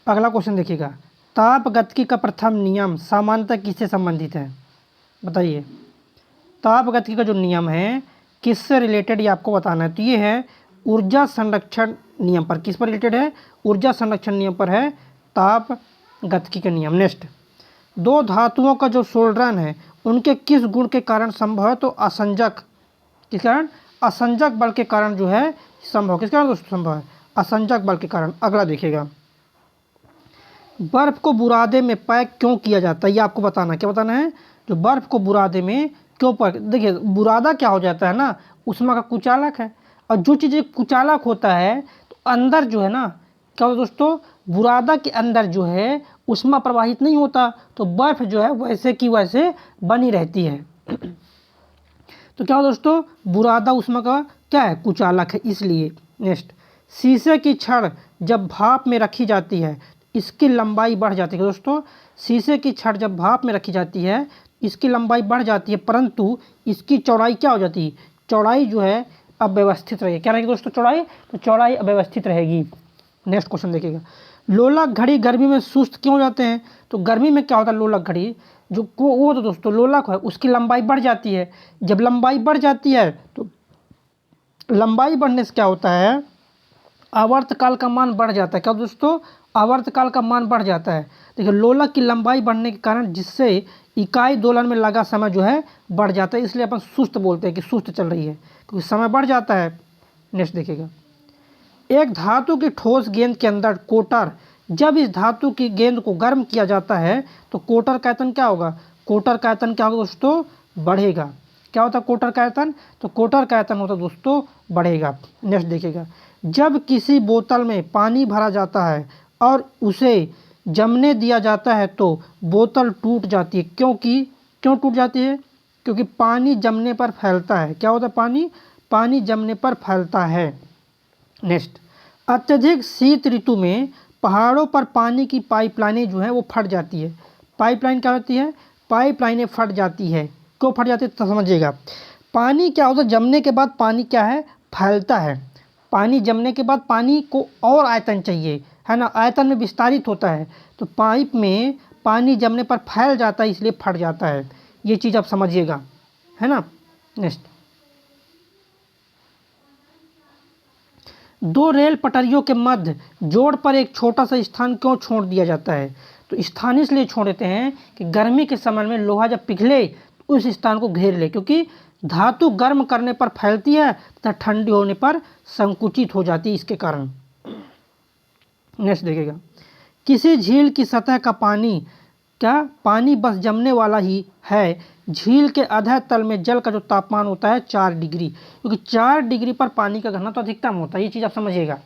अगला क्वेश्चन देखिएगा, तापगतिकी का प्रथम नियम सामान्यतः किससे संबंधित है? बताइए, तापगतिकी का जो नियम है किससे रिलेटेड, ये आपको बताना है। तो ये है ऊर्जा संरक्षण नियम पर। किस पर रिलेटेड है? ऊर्जा संरक्षण नियम पर है तापगतिकी का नियम। नेक्स्ट, दो धातुओं का जो सोल्डरन है उनके किस गुण के कारण संभव है? तो असंजक, किस कारण? असंजक बल के कारण जो है संभव। किस कारण दोस्तों संभव है? असंजक बल के कारण। अगला देखिएगा, बर्फ को बुरादे में पैक क्यों किया जाता है? ये आपको बताना है। क्या बताना है? जो बर्फ को बुरादे में क्यों पैक, देखिए बुरादा क्या हो जाता है ना, ऊष्मा का कुचालक है। और जो चीज़ें कुचालक होता है तो अंदर जो है ना, क्या होता है दोस्तों, बुरादा के अंदर जो है ऊष्मा प्रवाहित नहीं होता, तो बर्फ जो है वैसे की वैसे बनी रहती है। तो क्या हो दोस्तों, बुरादा ऊष्मा का क्या है? कुचालक है, इसलिए। नेक्स्ट, शीशे की छड़ जब भाप में रखी जाती है इसकी लंबाई बढ़ जाती है। दोस्तों, शीशे की छड़ जब भाप में रखी जाती है इसकी लंबाई बढ़ जाती है, परंतु इसकी चौड़ाई क्या हो जाती है? चौड़ाई जो है अव्यवस्थित रहेगी। क्या रहेगी दोस्तों? चौड़ाई, तो चौड़ाई अव्यवस्थित रहेगी। नेक्स्ट क्वेश्चन देखिएगा, लोलक घड़ी गर्मी में सुस्त क्यों हो जाते हैं? तो गर्मी में क्या होता है, लोलक घड़ी जो वो तो दोस्तों लोलक है उसकी लंबाई बढ़ जाती है। जब लंबाई बढ़ जाती है तो लंबाई बढ़ने से क्या होता है, आवर्तकाल का मान बढ़ जाता है। क्या दोस्तों? आवर्तकाल का मान बढ़ जाता है। देखिए लोलक की लंबाई बढ़ने के कारण जिससे इकाई दोलन में लगा समय जो है बढ़ जाता है, इसलिए अपन सुस्त बोलते हैं कि सुस्त चल रही है, क्योंकि समय बढ़ जाता है। नेक्स्ट देखिएगा, एक धातु की ठोस गेंद के अंदर कोटर, जब इस धातु की गेंद को गर्म किया जाता है तो कोटर का आयतन क्या होगा? कोटर का आयतन क्या होगा दोस्तों? बढ़ेगा। क्या होता है कोटर का आयतन? तो कोटर का आयतन होता है दोस्तों बढ़ेगा। नेक्स्ट देखिएगा, जब किसी बोतल में पानी भरा जाता है और उसे जमने दिया जाता है तो बोतल टूट जाती है। क्यों टूट जाती है? क्योंकि पानी जमने पर फैलता है। क्या होता है? पानी जमने पर फैलता है। नेक्स्ट, अत्यधिक शीत ऋतु में पहाड़ों पर पानी की पाइपलाइनें जो है वो फट जाती है। पाइपलाइन क्या होती है? पाइपलाइनें फट जाती है। क्यों फट जाती है तो समझिएगा, पानी क्या होता है, जमने के बाद पानी क्या है? फैलता है। पानी जमने के बाद पानी को और आयतन चाहिए, है ना, आयतन में विस्तारित होता है, तो पाइप में पानी जमने पर फैल जाता है, इसलिए फट जाता है। ये चीज़ आप समझिएगा, है ना। नेक्स्ट, दो रेल पटरियों के मध्य जोड़ पर एक छोटा सा स्थान क्यों छोड़ दिया जाता है? तो स्थान इसलिए छोड़ देते हैं कि गर्मी के समय में लोहा जब पिघले तो उस स्थान को घेर ले, क्योंकि धातु गर्म करने पर फैलती है तथा ठंडी होने पर संकुचित हो जाती है, इसके कारण। नेक्स्ट देखिएगा, किसी झील की सतह का पानी, क्या पानी बस जमने वाला ही है। झील के अधः तल में जल का जो तापमान होता है 4 डिग्री, क्योंकि 4 डिग्री पर पानी का घनत्व अधिकतम होता है। ये चीज़ आप समझिएगा।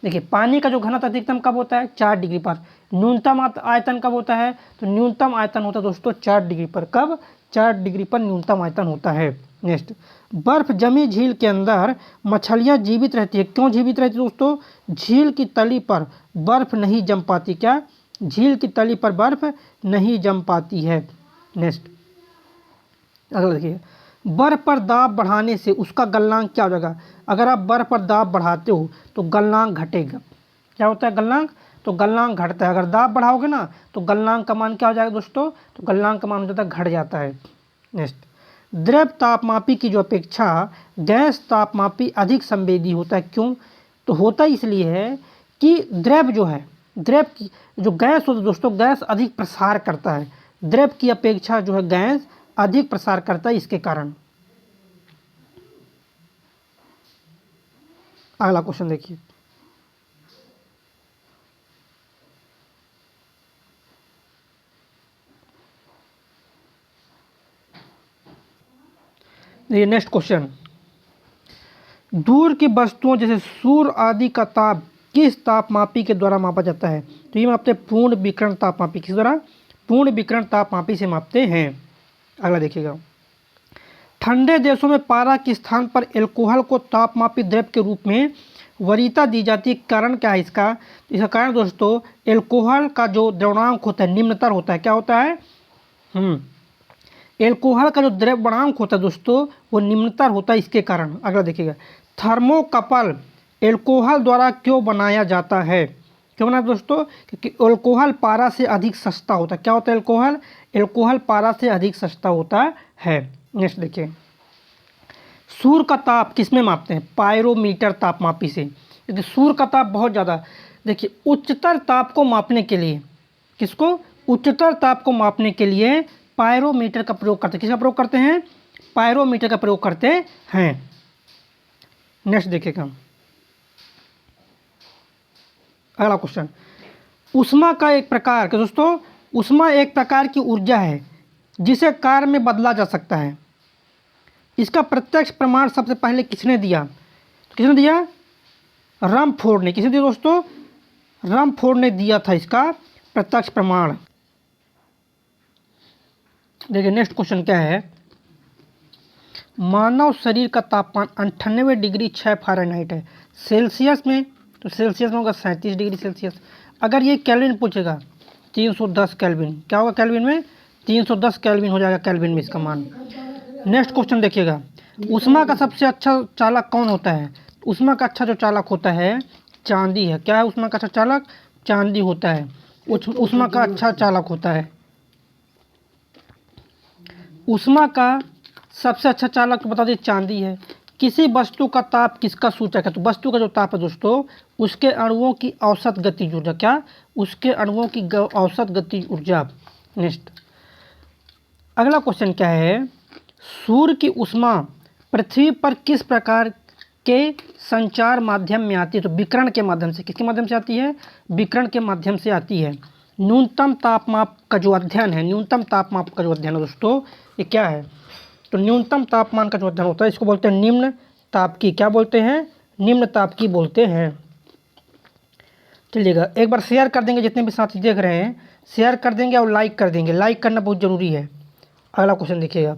देखिए पानी का जो घनत्व अधिकतम कब होता है? 4 डिग्री पर। न्यूनतम आयतन कब होता है? तो न्यूनतम आयतन होता है दोस्तों 4 डिग्री पर। कब? 4 डिग्री पर न्यूनतम आयतन होता है। नेक्स्ट, बर्फ जमी झील के अंदर मछलियाँ जीवित रहती है। क्यों जीवित रहती है दोस्तों? झील की तली पर बर्फ नहीं जम पाती। क्या? झील की तली पर बर्फ नहीं जम पाती है। नेक्स्ट, अगला देखिए, बर्फ पर दाब बढ़ाने से उसका गलनांक क्या हो जाएगा? अगर आप बर्फ पर दाब बढ़ाते हो तो गलनांक घटेगा। क्या होता है गलनांक? तो गलनांक घटता है। अगर दाब बढ़ाओगे ना तो गलनांक का मान क्या हो जाएगा दोस्तों? तो गलनांक का मान हो जाता है, घट जाता है। नेक्स्ट, द्रव तापमापी की जो अपेक्षा गैस तापमापी अधिक संवेदी होता है। क्यों? तो होता इसलिए है कि द्रव जो है, द्रव की जो गैस होता है दोस्तों, गैस अधिक प्रसार करता है। द्रव की अपेक्षा जो है गैस अधिक प्रसार करता है, इसके कारण। अगला क्वेश्चन देखिए, नेक्स्ट क्वेश्चन, दूर की वस्तुओं जैसे सूर्य आदि का ताप किस तापमापी के द्वारा मापा जाता है? तो ये मापते हैं पूर्ण विकिरण तापमापी। किस द्वारा? पूर्ण विकिरण तापमापी से मापते हैं। अगला देखिएगा, ठंडे देशों में पारा के स्थान पर एल्कोहल को तापमापी द्रव्य के रूप में वरीयता दी जाती है। कारण क्या है इसका? कारण दोस्तों एल्कोहल का जो द्रवणांक होता है निम्नतर होता है। क्या होता है? एल्कोहल का जो द्रव्यणांक होता है दोस्तों वो निम्नतर होता है, इसके कारण। अगला देखिएगा, थर्मोकपल एल्कोहल द्वारा क्यों बनाया जाता है? क्यों बना दोस्तों? क्योंकि अल्कोहल पारा से अधिक सस्ता होता है। क्या होता है अल्कोहल? अल्कोहल पारा से अधिक सस्ता होता है। नेक्स्ट देखिए, सूर्य का ताप किस में मापते हैं? पायरोमीटर तापमापी से। क्योंकि सूर्य का ताप बहुत ज़्यादा, देखिए उच्चतर ताप को मापने के लिए, किसको? उच्चतर ताप को मापने के लिए पायरोमीटर का प्रयोग करते हैं। किसका प्रयोग करते हैं? पायरोमीटर का प्रयोग करते हैं। नेक्स्ट देखिएगा, अगला क्वेश्चन, ऊष्मा का एक प्रकार, क्या दोस्तों? ऊष्मा एक प्रकार की ऊर्जा है जिसे कार्य में बदला जा सकता है। इसका प्रत्यक्ष प्रमाण सबसे पहले किसने दिया? तो किसने दिया? रमफोर्ड ने। किसने दिया दोस्तों? रमफोर्ड ने दिया था इसका प्रत्यक्ष प्रमाण। देखिए नेक्स्ट क्वेश्चन क्या है, मानव शरीर का तापमान 98 डिग्री 6 फ़ारेनहाइट है। सेल्सियस में, तो सेल्सियस में होगा 37 डिग्री सेल्सियस। अगर ये केल्विन पूछेगा 310 केल्विन, क्या होगा केल्विन में? 310 केल्विन हो जाएगा केल्विन में इसका मान। नेक्स्ट क्वेश्चन देखिएगा, ऊष्मा का सबसे अच्छा चालक कौन होता है? ऊष्मा का अच्छा जो चालक होता है चांदी है। क्या है ऊष्मा का अच्छा चालक? चांदी होता है, ऊष्मा का अच्छा चालक होता है। ऊष्मा का सबसे अच्छा चालक तो बता दें चांदी है। किसी वस्तु का ताप किसका सूचक है? तो वस्तु का जो ताप है दोस्तों, उसके अणुओं की औसत गतिज ऊर्जा। क्या? उसके अणुओं की औसत गतिज ऊर्जा। नेक्स्ट अगला क्वेश्चन क्या है, सूर्य की ऊष्मा पृथ्वी पर किस प्रकार के संचार माध्यम में आती है? तो विकिरण के माध्यम से। किसके माध्यम से आती है? विकिरण के माध्यम से आती है। न्यूनतम तापमाप का जो अध्ययन है, न्यूनतम तापमाप का जो अध्ययन है दोस्तों, ये क्या है? तो न्यूनतम तापमान का जो अध्ययन होता है इसको बोलते हैं निम्न तापकी। क्या बोलते हैं? निम्न तापकी बोलते हैं। चलिएगा, एक बार शेयर कर देंगे, जितने भी साथी देख रहे हैं शेयर कर देंगे और लाइक कर देंगे। लाइक करना बहुत ज़रूरी है। अगला क्वेश्चन देखिएगा,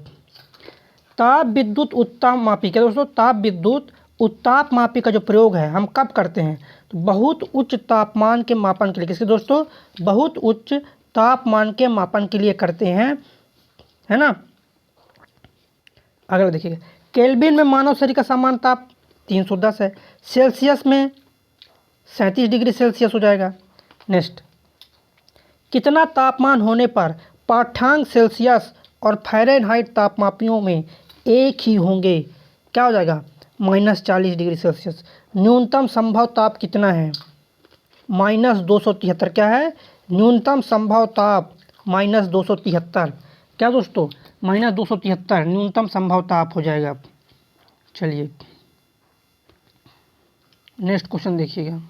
ताप विद्युत उत्ताप मापी। क्या दोस्तों? ताप विद्युत उत्ताप मापी का जो प्रयोग है हम कब करते हैं? तो बहुत उच्च तापमान के मापन के लिए। किसके दोस्तों? बहुत उच्च तापमान के मापन के लिए करते हैं, है ना। अगला देखिएगा, केल्विन में मानव शरीर का सामान्य ताप 310 है। सेल्सियस में 37 डिग्री सेल्सियस हो जाएगा। नेक्स्ट, कितना तापमान होने पर पाठ्यांक सेल्सियस और फ़ारेनहाइट तापमापियों में एक ही होंगे? क्या हो जाएगा? -40 डिग्री सेल्सियस। न्यूनतम संभव ताप कितना है? -273। क्या है? न्यूनतम संभव ताप -273। क्या दोस्तों? -273 न्यूनतम संभव ताप हो जाएगा। चलिए नेक्स्ट क्वेश्चन देखिएगा,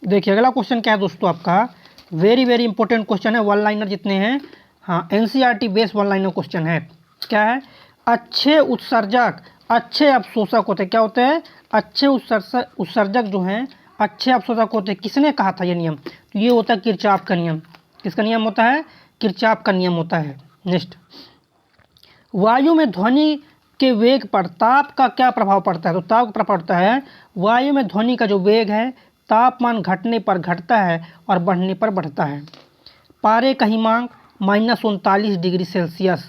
देखिए अगला क्वेश्चन क्या है दोस्तों आपका, वेरी वेरी इंपॉर्टेंट क्वेश्चन है। वन लाइनर जितने हैं, हाँ NCERT based one liner question है। क्या है? अच्छे उत्सर्जक अच्छे अवशोषक होते हैं। क्या होते हैं? अच्छे उत्सर्जक जो हैं अच्छे अवशोषक होते हैं। किसने कहा था ये नियम? तो ये होता है किरचॉफ का नियम। किसका नियम होता है? किरचॉफ का नियम होता है। नेक्स्ट, वायु में ध्वनि के वेग पर ताप का क्या प्रभाव पड़ता है? तो ताप का प्रभाव पड़ता है, वायु में ध्वनि का जो वेग है तापमान घटने पर घटता है और बढ़ने पर बढ़ता है। पारे का हिमांक -39 डिग्री सेल्सियस।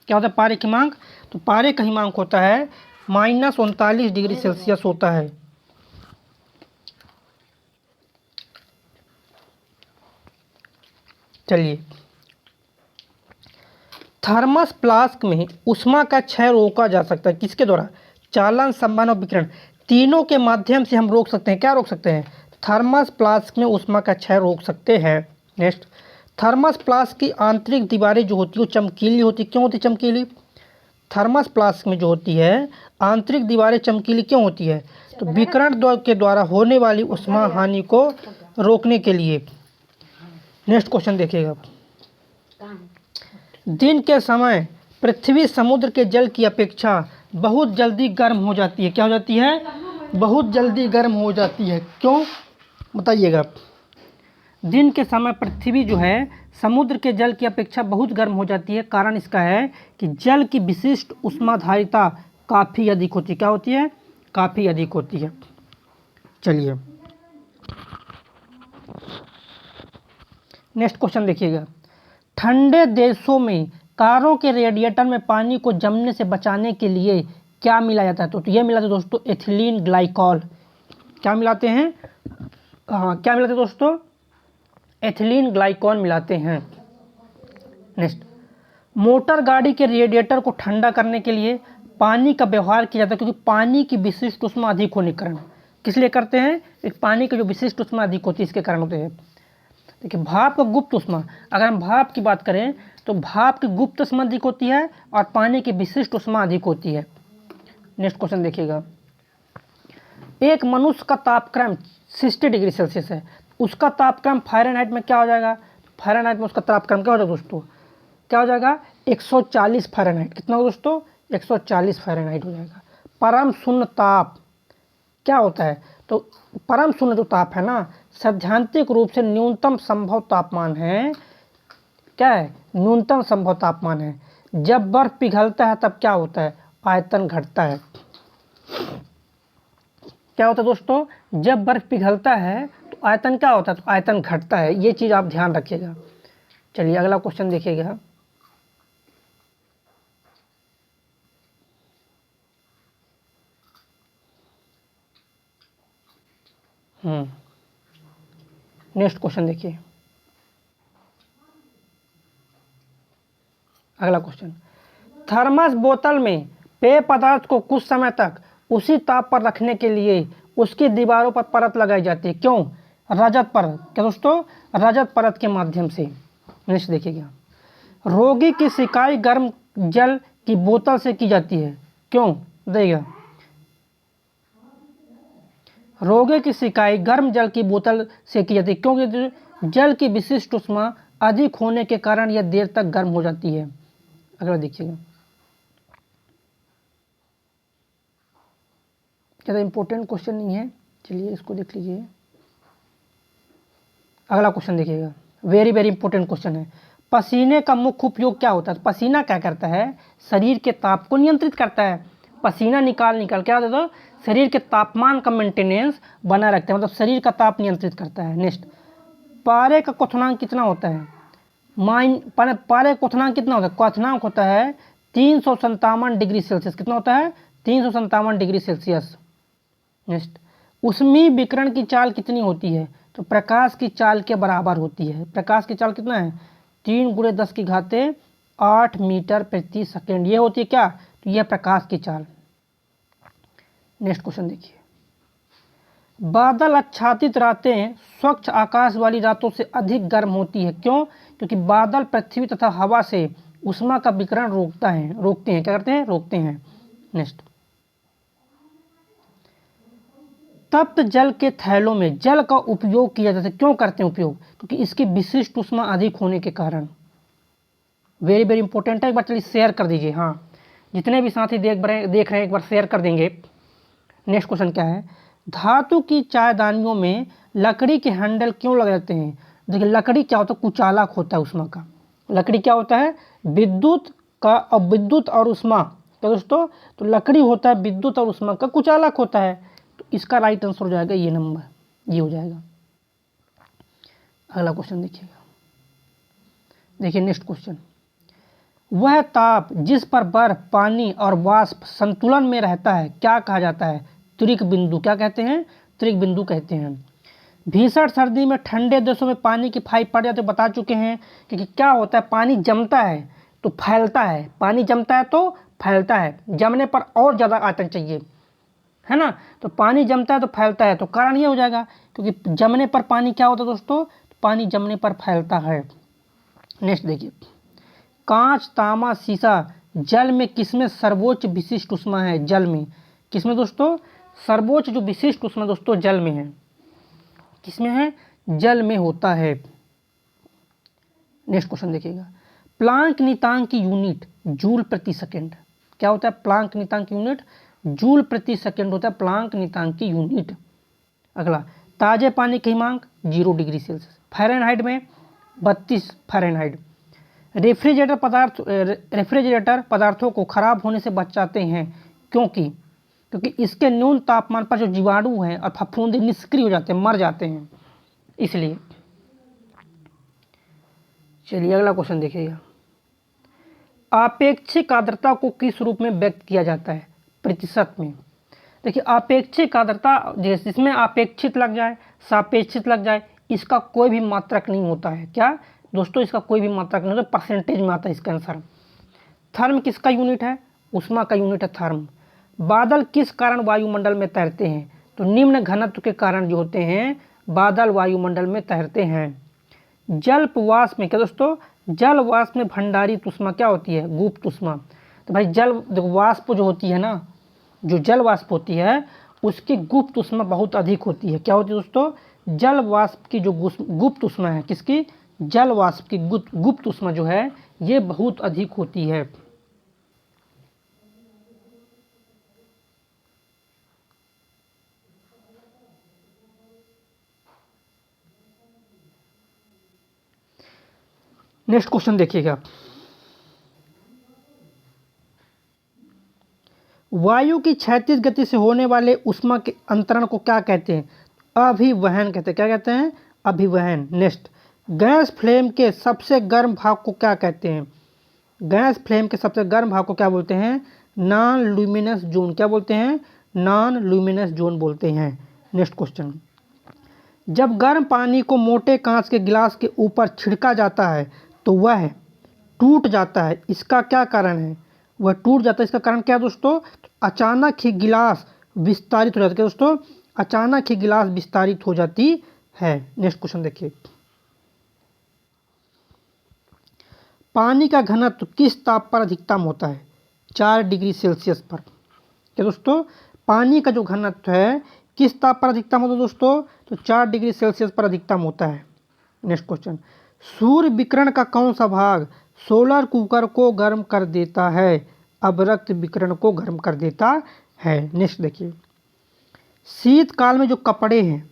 क्या होता है पारे का हिमांक? तो पारे का हिमांक होता है -39 डिग्री सेल्सियस होता है। चलिए, थर्मस फ्लास्क में ऊष्मा का क्षय रोका जा सकता है। किसके द्वारा? चालन, संवहन और विकिरण, तीनों के माध्यम से हम रोक सकते हैं। क्या रोक सकते हैं? थर्मस फ्लास्क में ऊष्मा का क्षय रोक सकते हैं। नेक्स्ट, थर्मस फ्लास्क की आंतरिक दीवारें जो होती है वो चमकीली होती। क्यों होती चमकीली? थर्मस फ्लास्क में जो होती है आंतरिक दीवारें चमकीली क्यों होती है? तो विकिरण के द्वारा होने वाली ऊष्मा हानि को रोकने के लिए। नेक्स्ट क्वेश्चन देखिएगा, दिन के समय पृथ्वी समुद्र के जल की अपेक्षा बहुत जल्दी गर्म हो जाती है। क्या हो जाती है? बहुत जल्दी गर्म हो जाती है। क्यों बताइएगा? दिन के समय पृथ्वी जो है समुद्र के जल की अपेक्षा बहुत गर्म हो जाती है। कारण इसका है कि जल की विशिष्ट ऊष्माधारिता काफ़ी अधिक होती है। क्या होती है? काफ़ी अधिक होती है। चलिए नेक्स्ट क्वेश्चन देखिएगा, ठंडे देशों में कारों के रेडिएटर में पानी को जमने से बचाने के लिए क्या मिला जाता है? तो ये मिलाते हैं दोस्तों एथिलीन ग्लाइकॉल। क्या मिलाते हैं? हाँ, क्या मिलाते हैं दोस्तों? एथिलीन ग्लाइकॉल मिलाते हैं। नेक्स्ट, मोटर गाड़ी के रेडिएटर को ठंडा करने के लिए पानी का व्यवहार किया जाता है, क्योंकि पानी की विशिष्ट ऊष्मा अधिक होने के कारण। किस लिए करते हैं? एक पानी की जो विशिष्ट ऊष्मा अधिक होती है इसके कारण होते हैं। देखिए, भाप का गुप्त ऊष्मा, अगर हम भाप की बात करें तो भाप की गुप्त ऊष्मा अधिक होती है और पानी की विशिष्ट ऊष्मा अधिक होती है। नेक्स्ट क्वेश्चन देखिएगा, एक मनुष्य का तापक्रम 60 डिग्री सेल्सियस है, उसका तापक्रम फ़ारेनहाइट में क्या हो जाएगा? फ़ारेनहाइट में उसका तापक्रम क्या हो जाएगा दोस्तों? क्या हो जाएगा? 140 फ़ारेनहाइट। कितना हो दोस्तों? 140 फ़ारेनहाइट हो जाएगा। परम शून्य ताप क्या होता है? तो परम शून्य जो ताप है ना, सैद्धांतिक रूप से न्यूनतम संभव तापमान है। क्या है? न्यूनतम संभव तापमान है। जब बर्फ पिघलता है तब क्या होता है? आयतन घटता है। क्या होता है दोस्तों? जब बर्फ पिघलता है तो आयतन क्या होता है? तो आयतन घटता है। ये चीज़ आप ध्यान रखिएगा। चलिए अगला क्वेश्चन देखिएगा, नेक्स्ट क्वेश्चन देखिए, अगला क्वेश्चन, थर्मस बोतल में पेय पदार्थ को कुछ समय तक उसी ताप पर रखने के लिए उसकी दीवारों पर परत लगाई जाती है। क्यों? रजत परत। क्या दोस्तों? रजत परत के माध्यम से। नेक्स्ट देखिएगा, रोगी की सिकाई गर्म जल की बोतल से की जाती है। क्यों? देखिएगा, रोगी की सिकाई गर्म जल की बोतल से की जाती है क्योंकि जल की विशिष्ट ऊष्मा अधिक होने के कारण यह देर तक गर्म हो जाती है। अगला देखिएगा, ज़्यादा इंपॉर्टेंट क्वेश्चन नहीं है, चलिए इसको देख लीजिए। अगला क्वेश्चन देखिएगा, वेरी वेरी इंपॉर्टेंट क्वेश्चन है। पसीने का मुख्य उपयोग क्या होता है? पसीना क्या करता है? शरीर के ताप को नियंत्रित करता है। पसीना निकाल क्या होता है? शरीर के तापमान का मेंटेनेंस बना रखता है, मतलब शरीर का ताप नियंत्रित करता है। नेक्स्ट, पारे का क्वथनांक कितना होता है? पारे क्वथनांक कितना होता है? क्वथनांक होता है 357 डिग्री सेल्सियस। कितना होता है? 357 डिग्री सेल्सियस। नेक्स्ट, ऊष्मीय विकिरण की चाल कितनी होती है? तो प्रकाश की चाल के बराबर होती है। प्रकाश की चाल कितना है? 3 × 10⁸ मीटर प्रति सेकेंड। ये होती है क्या? तो यह प्रकाश की चाल। नेक्स्ट क्वेश्चन देखिए, बादल आच्छादित रातें स्वच्छ आकाश वाली रातों से अधिक गर्म होती है। क्यों? क्योंकि बादल पृथ्वी तथा हवा से ऊष्मा का विकिरण रोकते हैं। क्या करते हैं? रोकते हैं। नेक्स्ट, तप्त जल के थैलों में जल का उपयोग किया जाता है। क्यों करते हैं उपयोग? क्योंकि इसकी विशिष्ट ऊष्मा अधिक होने के कारण। वेरी वेरी इंपॉर्टेंट है, एक बार चलिए शेयर कर दीजिए। हाँ, जितने भी साथी देख रहे हैं एक बार शेयर कर देंगे। नेक्स्ट क्वेश्चन क्या है, धातु की चायदानियों में लकड़ी के हैंडल क्यों लगे रहते हैं? देखिए, लकड़ी क्या होता है? कुचालक होता है ऊष्मा का। लकड़ी क्या होता है? विद्युत और ऊष्मा का दोस्तों, तो लकड़ी होता है विद्युत और ऊष्मा का कुचालक होता है। तो इसका राइट आंसर हो जाएगा ये नंबर, ये हो जाएगा। अगला क्वेश्चन देखिएगा, देखिए नेक्स्ट क्वेश्चन, वह ताप जिस पर बर्फ, पानी और वाष्प संतुलन में रहता है क्या कहा जाता है? त्वरित बिंदु। क्या कहते हैं? त्वरित बिंदु कहते हैं। भीषण सर्दी में ठंडे देशों में पानी की पाइप पड़ जाते बता चुके हैं, क्योंकि क्या होता है? पानी जमता है तो फैलता है। पानी जमता है तो फैलता है। जमने पर और ज़्यादा आयतन चाहिए, है ना? तो पानी जमता है तो फैलता है, तो कारण ये हो जाएगा क्योंकि जमने पर पानी क्या होता है दोस्तों? पानी जमने पर फैलता है। नेक्स्ट देखिए, कांच, तांबा, शीशा जल में किसमें सर्वोच्च विशिष्ट ऊष्मा है? जल में। किसमें दोस्तों? सर्वोच्च जो विशिष्ट ऊष्मा दोस्तों जल में है। किसमें है? जल में होता है। नेक्स्ट क्वेश्चन देखिएगा, प्लांक नियतांक की यूनिट जूल प्रति सेकंड। क्या होता है प्लांक नियतांक की यूनिट? जूल प्रति सेकंड होता है प्लांक नियतांक की यूनिट। अगला, ताजे पानी की हिमांक 0 डिग्री सेल्सियस, फ़ारेनहाइट में 32 फ़ारेनहाइट। रेफ्रिजरेटर पदार्थों को खराब होने से बचाते हैं क्योंकि इसके न्यून तापमान पर जो जीवाणु हैं और फफूंदी निष्क्रिय हो जाते हैं, मर जाते हैं, इसलिए। चलिए अगला क्वेश्चन देखिएगा, आपेक्षिक आर्द्रता को किस रूप में व्यक्त किया जाता है? प्रतिशत में। देखिए अपेक्षित आर्द्रता जिसमें अपेक्षित लग जाए, सापेक्षित लग जाए, इसका कोई भी मात्रक नहीं होता है। क्या दोस्तों, इसका कोई भी मात्रक नहीं होता, परसेंटेज में आता है इसका आंसर। थर्म किसका यूनिट है? ऊष्मा का यूनिट है थर्म। बादल किस कारण वायुमंडल में तैरते हैं? तो निम्न घनत्व के कारण जो होते हैं बादल वायुमंडल में तैरते हैं। जल वाष्प में क्या दोस्तों, जल वाष्प में भंडारित ऊष्मा क्या होती है? गुप्त ऊष्मा। तो भाई जल वाष्प जो होती है ना, जो जल वाष्प होती है उसकी गुप्त ऊष्मा बहुत अधिक होती है। क्या होती है दोस्तों? जल वाष्प की जो गुप्त ऊष्मा है, किसकी? जल वाष्प की गुप्त ऊष्मा जो है ये बहुत अधिक होती है। नेक्स्ट क्वेश्चन देखिएगा, वायु की क्षैतिज गति से होने वाले ऊष्मा के अंतरण को क्या कहते हैं? अभिवहन कहते हैं। क्या कहते हैं? अभिवहन। नेक्स्ट, गैस फ्लेम के सबसे गर्म भाग को क्या कहते हैं? गैस फ्लेम के सबसे गर्म भाग को क्या बोलते हैं? Non luminous zone. क्या बोलते हैं? नॉन लुमिनस जोन बोलते हैं। नेक्स्ट क्वेश्चन, जब गर्म पानी को मोटे कांच के गिलास के ऊपर छिड़का जाता है तो वह टूट जाता है, इसका क्या कारण है? वह टूट जाता है, इसका कारण क्या है दोस्तों? अचानक ही गिलास विस्तारित हो जाता है। दोस्तों अचानक ही गिलास विस्तारित हो जाती है। नेक्स्ट क्वेश्चन देखिए, पानी का घनत्व किस ताप पर अधिकतम होता है? 4 डिग्री सेल्सियस पर। क्या दोस्तों, पानी का जो घनत्व है किस ताप पर अधिकतम होता है दोस्तों? तो 4 डिग्री सेल्सियस पर अधिकतम होता है। नेक्स्ट क्वेश्चन, सूर्य विकिरण का कौन सा भाग सोलर कुकर को गर्म कर देता है? अवरक्त विकिरण को गर्म कर देता है। नेक्स्ट देखिए, शीतकाल में जो कपड़े हैं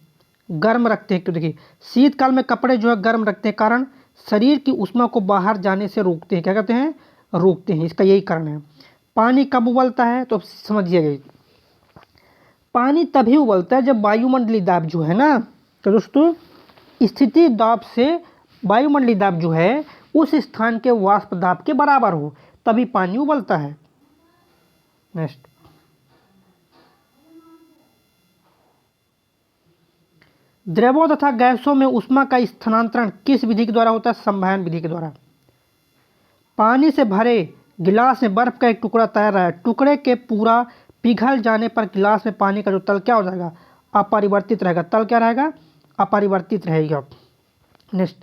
गर्म रखते हैं, क्यों? देखिए शीतकाल में कपड़े जो है गर्म रखते हैं, कारण शरीर की ऊष्मा को बाहर जाने से रोकते हैं। क्या कहते हैं? रोकते हैं, इसका यही कारण है। पानी कब उबलता है? तो समझिएगा, पानी तभी उबलता है जब वायुमंडलीय दाब जो है ना, तो दोस्तों स्थिति दाब से वायुमंडलीय दाब जो है उस स्थान के वाष्प दाब के बराबर हो, तभी पानी उबलता है। नेक्स्ट, द्रवों तथा गैसों में ऊष्मा का स्थानांतरण किस विधि के द्वारा होता है? संवहन विधि के द्वारा। पानी से भरे गिलास में बर्फ का एक टुकड़ा तैर रहा है, टुकड़े के पूरा पिघल जाने पर गिलास में पानी का जो तल क्या हो जाएगा? अपरिवर्तित रहेगा। तल क्या रहेगा? अपरिवर्तित रहेगा। नेक्स्ट,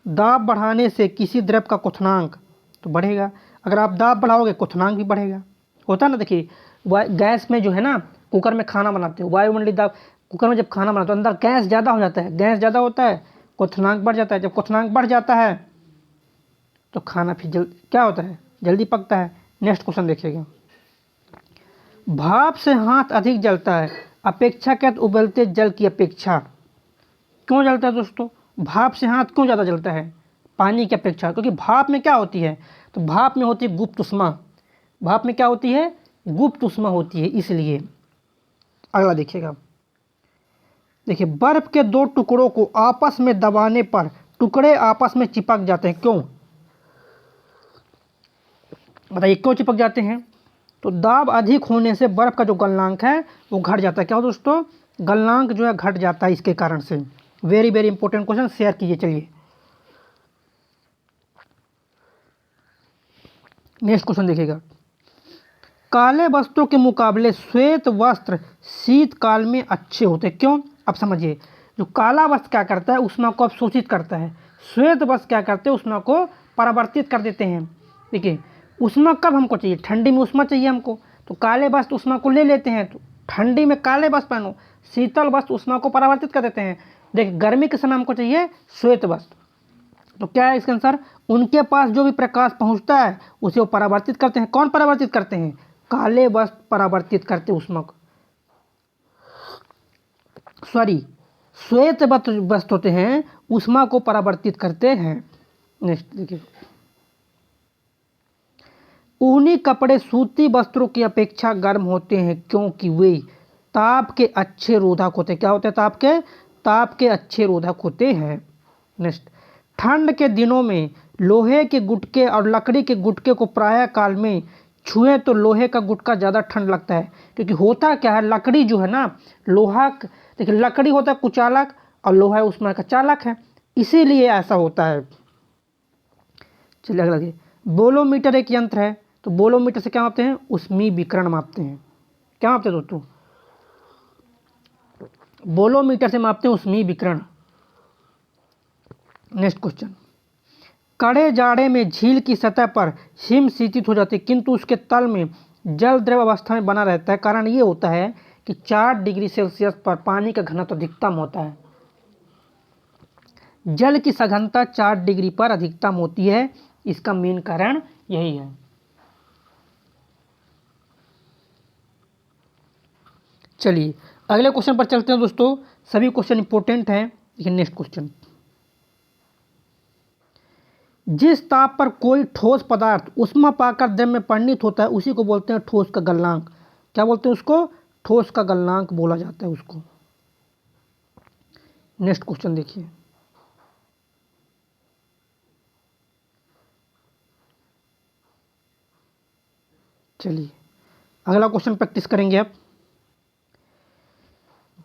दाब बढ़ाने से किसी द्रव का क्वथनांक तो बढ़ेगा। अगर आप दाब बढ़ाओगे क्वथनांक भी बढ़ेगा। होता है ना, देखिए गैस में जो है ना, कुकर में खाना बनाते हो, वायुमंडलीय दाब, कुकर में जब खाना बनाते हो अंदर गैस ज़्यादा हो जाता है, गैस ज़्यादा होता है, क्वथनांक बढ़ जाता है। जब क्वथनांक बढ़ जाता है तो खाना फिर क्या होता है? जल्दी पकता है। नेक्स्ट क्वेश्चन देखिएगा, भाप से हाथ अधिक जलता है अपेक्षाकृत उबलते जल की अपेक्षा। क्यों जलता है दोस्तों? भाप से हाथ क्यों ज़्यादा जलता है पानी की अपेक्षा? क्योंकि भाप में क्या होती है? तो भाप में होती है गुप्त ऊष्मा। भाप में क्या होती है? गुप्त ऊष्मा होती है, इसलिए। अगला देखिएगा, देखिए बर्फ के 2 टुकड़ों को आपस में दबाने पर टुकड़े आपस में चिपक जाते हैं, क्यों? बताइए क्यों चिपक जाते हैं? तो दाब अधिक होने से बर्फ का जो गलनांक है वो घट जाता है। क्या हो दोस्तों? गलनांक जो है घट जाता है इसके कारण से। Very very important question, share कीजिए। चलिए नेक्स्ट क्वेश्चन देखिएगा, काले वस्त्रों के मुकाबले श्वेत वस्त्र शीतकाल में अच्छे होते हैं, क्यों? अब समझिए, जो काला वस्त्र क्या करता है? ऊष्मा को अवशोषित करता है। श्वेत वस्त्र क्या करते हैं? ऊष्मा को परावर्तित कर देते हैं। देखिए ऊष्मा कब हमको चाहिए? ठंडी में ऊष्मा चाहिए हमको, तो काले वस्त्र ऊष्मा को ले लेते हैं। तो ठंडी में काले वस्त्र पहनो, शीतल वस्त्र ऊष्मा को परावर्तित कर देते हैं। देखिए गर्मी के समय हमको चाहिए श्वेत वस्त्र, तो क्या है इसका आंसर? उनके पास जो भी प्रकाश पहुंचता है उसे वो परावर्तित करते हैं। कौन परावर्तित करते हैं? काले वस्त्र परावर्तित करते ऊष्मा को, सॉरी श्वेत वस्त्र होते हैं ऊष्मा को परावर्तित करते हैं। नेक्स्ट देखिए, ऊनी कपड़े सूती वस्त्रों की अपेक्षा गर्म होते हैं क्योंकि वे ताप के अच्छे रोधक होते हैं। क्या होते हैं? ताप के अच्छे रोधक होते हैं। नेक्स्ट, ठंड के दिनों में लोहे के गुटके और लकड़ी के गुटके को प्रायः काल में छुए तो लोहे का गुटका ज़्यादा ठंड लगता है, क्योंकि होता क्या है, लकड़ी जो है ना, लोहा, देखिए लकड़ी होता है कुचालक और लोहा उसमें का चालक है, इसीलिए ऐसा होता है। चलिए अगला देखिए, बोलोमीटर एक यंत्र है, तो बोलोमीटर से क्या मापते हैं, ऊष्मीय विकिरण मापते हैं। क्या मापते हैं दोस्तों, बोलोमीटर से मापते हैं ऊष्मीय विकिरण। नेक्स्ट क्वेश्चन, कड़े जाड़े में झील की सतह पर हिम शीतित हो जाती है, किंतु उसके तल में जल द्रव अवस्था में बना रहता है। कारण ये होता है कि 4 डिग्री सेल्सियस पर पानी का घनत्व अधिकतम होता है। जल की सघनता 4 डिग्री पर अधिकतम होती है, इसका मेन कारण यही है। चलिए अगले क्वेश्चन पर चलते हैं दोस्तों, सभी क्वेश्चन इंपॉर्टेंट हैं। देखिए नेक्स्ट क्वेश्चन, जिस ताप पर कोई ठोस पदार्थ ऊष्मा पाकर द्रव में परिणत होता है उसी को बोलते हैं ठोस का गलनांक। क्या बोलते हैं उसको, ठोस का गलनांक बोला जाता है उसको। नेक्स्ट क्वेश्चन देखिए, चलिए अगला क्वेश्चन प्रैक्टिस करेंगे अब।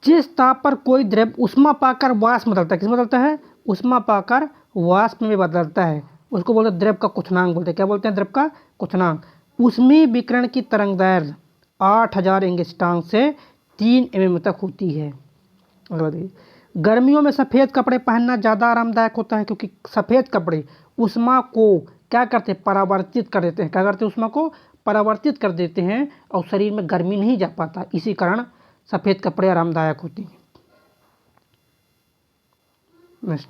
जिस ताप पर कोई द्रव ऊष्मा पाकर वाष्प में बदलता है, किसमें बदलता है, ऊष्मा पाकर वाष्प में बदलता है, उसको बोलते हैं द्रव का क्वथनांक बोलते हैं। क्या बोलते हैं, द्रव का क्वथनांक। ऊष्मीय विकिरण की तरंगदैर्घ्य 8000 एंगस्ट्रॉम से 3 mm तक होती है। अगला देखिए, गर्मियों में सफ़ेद कपड़े पहनना ज़्यादा आरामदायक होता है, क्योंकि सफ़ेद कपड़े ऊष्मा को क्या करते हैं, परावर्तित कर देते हैं। क्या करते हैं, ऊष्मा को परावर्तित कर देते हैं और शरीर में गर्मी नहीं जा पाता, इसी कारण सफ़ेद कपड़े आरामदायक होते हैं। नेक्स्ट,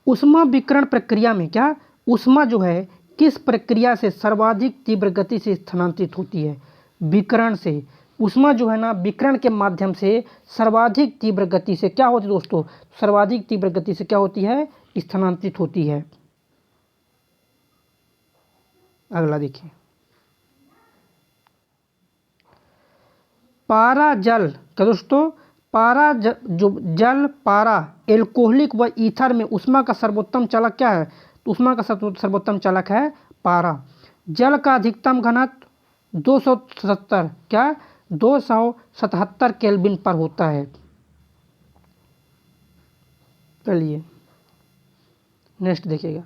ऊष्मा विकिरण प्रक्रिया में क्या, ऊष्मा जो है किस प्रक्रिया से सर्वाधिक तीव्र गति से स्थानांतरित होती है, विकिरण से। ऊष्मा जो है ना विकिरण के माध्यम से सर्वाधिक तीव्र गति से क्या होती है दोस्तों, सर्वाधिक तीव्र गति से क्या होती है, स्थानांतरित होती है। अगला देखिए, पारा जल, क्या दोस्तों, पारा जो जल, पारा, एल्कोहलिक व ईथर में ऊष्मा का सर्वोत्तम चालक क्या है, तो ऊष्मा का सर्वोत्तम चालक है पारा। जल का अधिकतम घनत्व 277 क्या 277 केल्विन पर होता है। चलिए नेक्स्ट देखिएगा,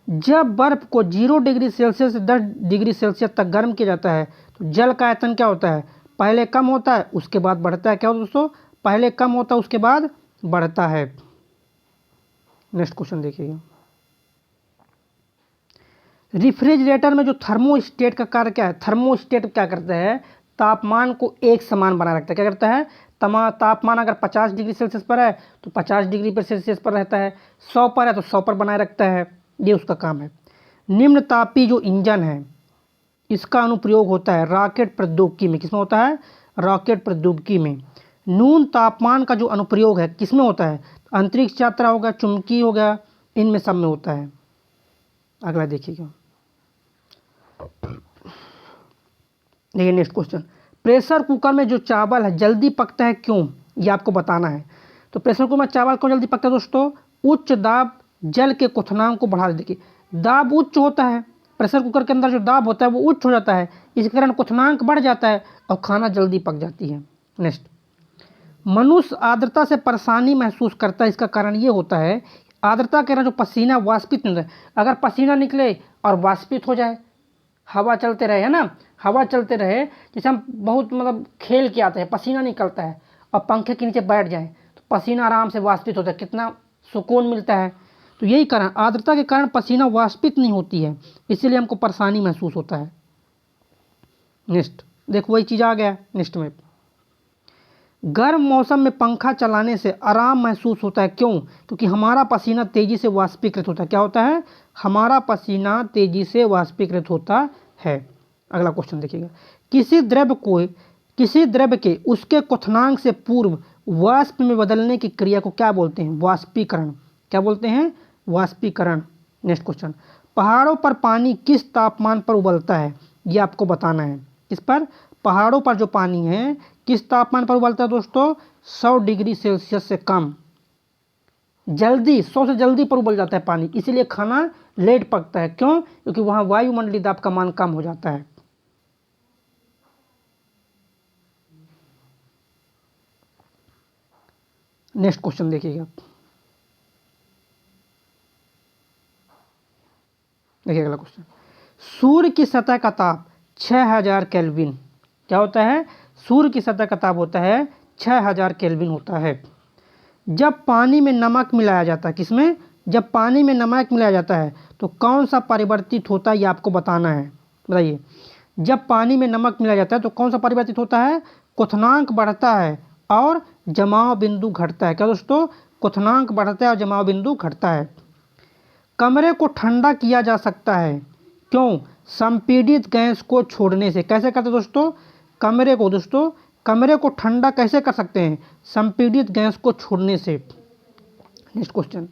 जब बर्फ को 0 डिग्री सेल्सियस से 10 डिग्री सेल्सियस तक गर्म किया जाता है तो जल का आयतन क्या होता है, पहले कम होता है उसके बाद बढ़ता है। क्या होता है दोस्तों, पहले कम होता है उसके बाद बढ़ता है। नेक्स्ट क्वेश्चन देखिएगा, रेफ्रिजरेटर में जो थर्मोस्टेट का कार्य क्या है, थर्मोस्टेट क्या करता है, तापमान को एक समान बनाए रखता है। क्या करता है, तापमान अगर 50 डिग्री सेल्सियस पर है तो 50 डिग्री पर सेल्सियस पर रहता है, 100 पर है तो 100 पर बनाए रखता है, ये उसका काम है। निम्न तापी जो इंजन है इसका अनुप्रयोग होता है रॉकेट प्रौद्योगिकी में, किसमें होता है, रॉकेट प्रौद्योगिकी में। न्यून तापमान का जो अनुप्रयोग है किसमें होता है, अंतरिक्ष यात्रा हो गया, चुंबकीय हो गया, इनमें सब में होता है। अगला देखिएगा, देखिए नेक्स्ट क्वेश्चन, प्रेशर कुकर में जो चावल है जल्दी पकता है क्यों, ये आपको बताना है। तो प्रेशर कुकर में चावल क्यों जल्दी पकता है दोस्तों, उच्च दाब जल के क्वथनांक को बढ़ा देती है। दाब उच्च होता है, प्रेशर कुकर के अंदर जो दाब होता है वो उच्च हो जाता है, इस कारण क्वथनांक बढ़ जाता है और खाना जल्दी पक जाती है। नेक्स्ट, मनुष्य आर्द्रता से परेशानी महसूस करता है, इसका कारण ये होता है आर्द्रता के कारण जो पसीना वाष्पित नहीं होता है। अगर पसीना निकले और वाष्पित हो जाए, हवा चलते रहे, है ना, हवा चलते रहे, जैसे हम बहुत मतलब खेल के आते हैं, पसीना निकलता है और पंखे के नीचे बैठ जाए तो पसीना आराम से वाष्पित होता है, कितना सुकून मिलता है। तो यही कारण, आर्द्रता के कारण पसीना वाष्पित नहीं होती है, इसीलिए हमको परेशानी महसूस होता है। नेक्स्ट देखो, वही चीज़ आ गया नेक्स्ट में, गर्म मौसम में पंखा चलाने से आराम महसूस होता है क्यों, क्योंकि हमारा पसीना तेज़ी से वाष्पीकृत होता है। क्या होता है, हमारा पसीना तेज़ी से वाष्पीकृत होता है। अगला क्वेश्चन देखिएगा, किसी द्रव्य के उसके क्वथनांक से पूर्व वाष्प में बदलने की क्रिया को क्या बोलते हैं, वाष्पीकरण। क्या बोलते हैं, वाष्पीकरण। नेक्स्ट क्वेश्चन, पहाड़ों पर पानी किस तापमान पर उबलता है, ये आपको बताना है। किस पर, पहाड़ों पर जो पानी है किस तापमान पर उबलता है दोस्तों, 100 डिग्री सेल्सियस से कम। जल्दी 100 से जल्दी पर उबल जाता है पानी, इसीलिए खाना लेट पकता है। क्यों? क्योंकि वहाँ वायुमंडलीय दाब का मान कम हो जाता है। नेक्स्ट क्वेश्चन देखिएगा, देखिए अगला क्वेश्चन। सूर्य की सतह का ताप 6000 केल्विन, क्या होता है? सूर्य की सतह का ताप होता है 6000 केल्विन होता है। जब पानी में नमक मिलाया जाता है, किसमें? जब पानी में नमक मिलाया जाता है तो कौन सा परिवर्तित होता है, ये आपको बताना है। बताइए, जब पानी में नमक मिलाया जाता है तो कौन सा परिवर्तित होता है? क्वथनांक बढ़ता है और जमाव बिंदु घटता है। क्या दोस्तों? क्वथनांक बढ़ता है और जमाव बिंदु घटता है। कमरे को ठंडा किया जा सकता है, क्यों? संपीड़ित गैस को छोड़ने से। कैसे करते दोस्तों? कमरे को ठंडा कैसे कर सकते हैं? संपीड़ित गैस को छोड़ने से। नेक्स्ट क्वेश्चन,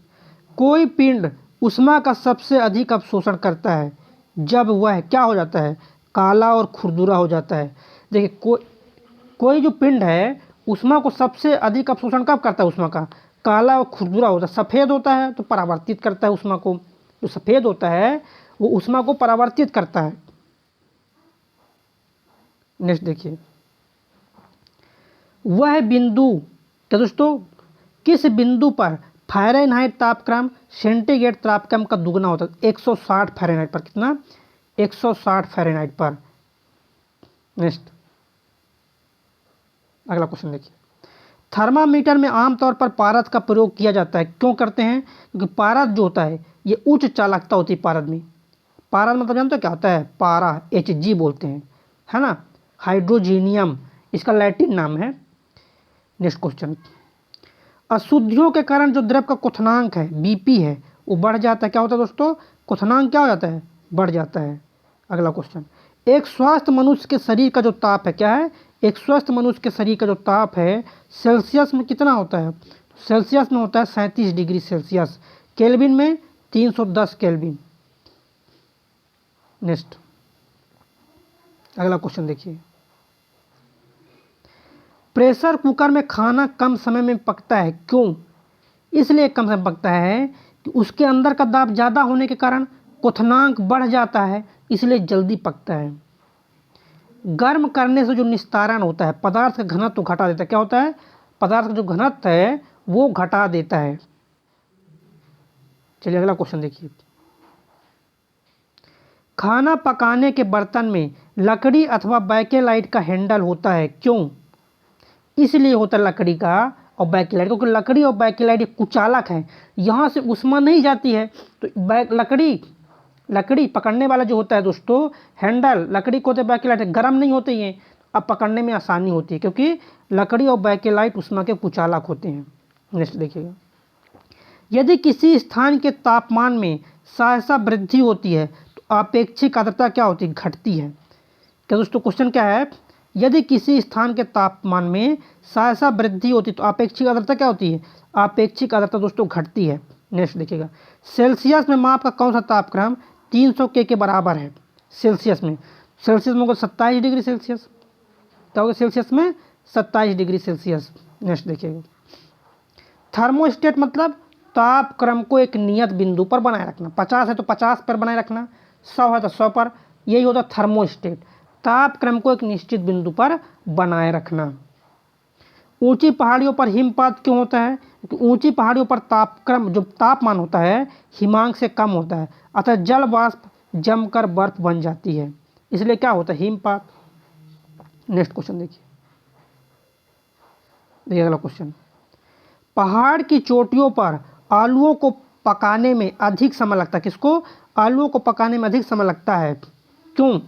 कोई पिंड ऊष्मा का सबसे अधिक अवशोषण करता है जब वह क्या हो जाता है? काला और खुरदुरा हो जाता है। देखिए, कोई जो पिंड है ऊष्मा को सबसे अधिक अवशोषण कब करता है? ऊष्मा का काला और खुरदुरा होता है। सफ़ेद होता है तो परावर्तित करता है ऊष्मा को, जो सफ़ेद होता है वो ऊष्मा को परावर्तित करता है। नेक्स्ट देखिए, वह बिंदु, क्या दोस्तों, किस बिंदु पर फ़ारेनहाइट तापक्रम सेंटीग्रेड तापक्रम का दुगना होता है? 160 फ़ारेनहाइट पर। कितना? 160 फ़ारेनहाइट पर। नेक्स्ट अगला क्वेश्चन देखिए, थर्मामीटर में आमतौर पर पारद का प्रयोग किया जाता है, क्यों करते हैं? क्योंकि पारद जो होता है ये उच्च चालकता होती है पारद में। पारद मतलब जानते हो क्या होता है? पारा, Hg बोलते हैं, है ना, हाइड्रोजीनियम इसका लैटिन नाम है। नेक्स्ट क्वेश्चन, अशुद्धियों के कारण जो द्रव का क्वथनांक है Bp है वो बढ़ जाता है। क्या होता है दोस्तों? क्वथनांक क्या हो जाता है? बढ़ जाता है। अगला क्वेश्चन, एक स्वस्थ मनुष्य के शरीर का जो ताप है, क्या है? एक स्वस्थ मनुष्य के शरीर का जो ताप है सेल्सियस में कितना होता है? सेल्सियस में होता है 37 डिग्री सेल्सियस, केल्विन में 310 केल्विन। नेक्स्ट अगला क्वेश्चन देखिए, प्रेशर कुकर में खाना कम समय में पकता है, क्यों? इसलिए कम समय पकता है कि उसके अंदर का दाब ज़्यादा होने के कारण क्वथनांक बढ़ जाता है, इसलिए जल्दी पकता है। गर्म करने से जो निस्तारण होता है पदार्थ का घनत्व घटा देता है। क्या होता है? पदार्थ का जो घनत्व है वो घटा देता है। चलिए अगला क्वेश्चन देखिए, खाना पकाने के बर्तन में लकड़ी अथवा बैकेलाइट का हैंडल होता है, क्यों? इसलिए होता है लकड़ी का और बैकेलाइट, क्योंकि लकड़ी और बैकेलाइट एक कुचालक है, यहाँ से ऊष्मा नहीं जाती है। तो लकड़ी पकड़ने वाला जो होता है दोस्तों हैंडल, लकड़ी को होते हैं बैकेलाइट, गर्म नहीं होते ये, अब पकड़ने में आसानी होती है क्योंकि लकड़ी और बैकेलाइट ऊष्मा के कुचालक होते हैं। नेक्स्ट देखिएगा, यदि किसी स्थान के तापमान में सहसा वृद्धि होती है तो आपेक्षिक आर्द्रता क्या होती है? घटती है। क्या दोस्तों क्वेश्चन क्या है? यदि किसी स्थान के तापमान में सहसा वृद्धि होती है तो आपेक्षिक आर्द्रता क्या होती है? आपेक्षिक आर्द्रता दोस्तों घटती है। नेक्स्ट देखिएगा, सेल्सियस में माप का कौन सा तापक्रम 300 के बराबर है? सेल्सियस में होगा 27 डिग्री सेल्सियस। क्या होगा सेल्सियस में? 27 डिग्री सेल्सियस। नेक्स्ट देखिएगा, थर्मोस्टेट मतलब तापक्रम को एक नियत बिंदु पर बनाए रखना। 50 है तो 50 पर बनाए रखना, 100 है तो 100 पर, यही होता है थर्मोस्टेट, तापक्रम को एक निश्चित बिंदु पर बनाए रखना। ऊंची पहाड़ियों पर हिमपात क्यों होता है? क्योंकि ऊंची पहाड़ियों पर तापक्रम जो तापमान होता है हिमांक से कम होता है, अतः जल वाष्प जमकर बर्फ बन जाती है, इसलिए क्या होता है? हिमपात। नेक्स्ट क्वेश्चन देखिए अगला क्वेश्चन, पहाड़ की चोटियों पर आलूओं को पकाने में अधिक समय लगता है। किसको? आलूओं को पकाने में अधिक समय लगता है, क्यों?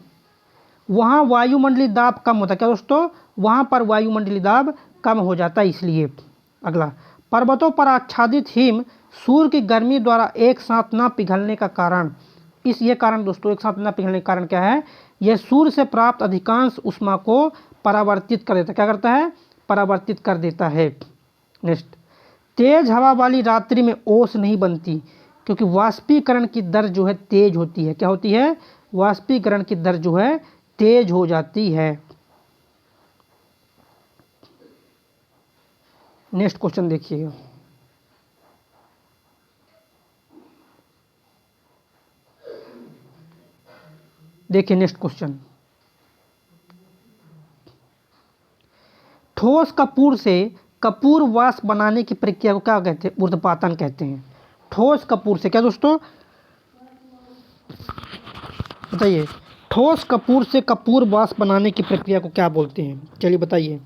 वहाँ वायुमंडलीय दाब कम होता है। क्या दोस्तों? वहाँ पर वायुमंडलीय दाब कम हो जाता है, इसलिए। अगला, पर्वतों पर आच्छादित हिम सूर्य की गर्मी द्वारा एक साथ न पिघलने का कारण, ये कारण दोस्तों एक साथ न पिघलने का कारण क्या है? यह सूर्य से प्राप्त अधिकांश ऊष्मा को परावर्तित कर देता है। क्या करता है? परावर्तित कर देता है। नेक्स्ट, तेज हवा वाली रात्रि में ओस नहीं बनती क्योंकि वाष्पीकरण की दर जो है तेज होती है। क्या होती है? वाष्पीकरण की दर जो है तेज हो जाती है। नेक्स्ट क्वेश्चन देखिएगा, देखिए नेक्स्ट क्वेश्चन, ठोस कपूर से कपूर वाष्प बनाने की प्रक्रिया को क्या कहते हैं? ऊर्ध्वपातन कहते हैं। ठोस कपूर से क्या दोस्तों बताइए, ठोस कपूर से कपूर वाष्प बनाने की प्रक्रिया को क्या बोलते हैं? चलिए बताइए।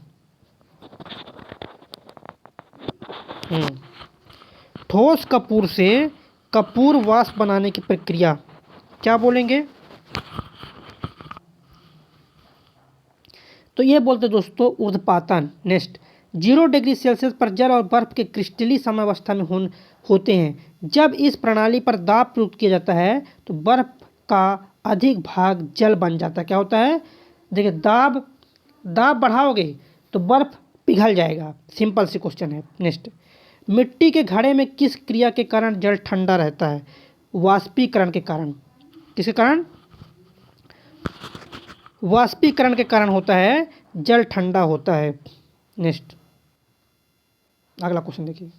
ठोस कपूर से कपूर वाष्प बनाने की प्रक्रिया क्या बोलेंगे? तो ये बोलते दोस्तों ऊर्ध्वपातन। नेक्स्ट, 0 डिग्री सेल्सियस पर जल और बर्फ के क्रिस्टलीय साम्यावस्था में होते हैं। जब इस प्रणाली पर दाब प्रयुक्त किया जाता है तो बर्फ का अधिक भाग जल बन जाता है। क्या होता है? देखिए, दाब बढ़ाओगे तो बर्फ पिघल जाएगा। सिंपल सी क्वेश्चन है। नेक्स्ट, मिट्टी के घड़े में किस क्रिया के कारण जल ठंडा रहता है? वाष्पीकरण के कारण। किसके कारण? वाष्पीकरण के कारण होता है, जल ठंडा होता है। नेक्स्ट, अगला क्वेश्चन देखिए,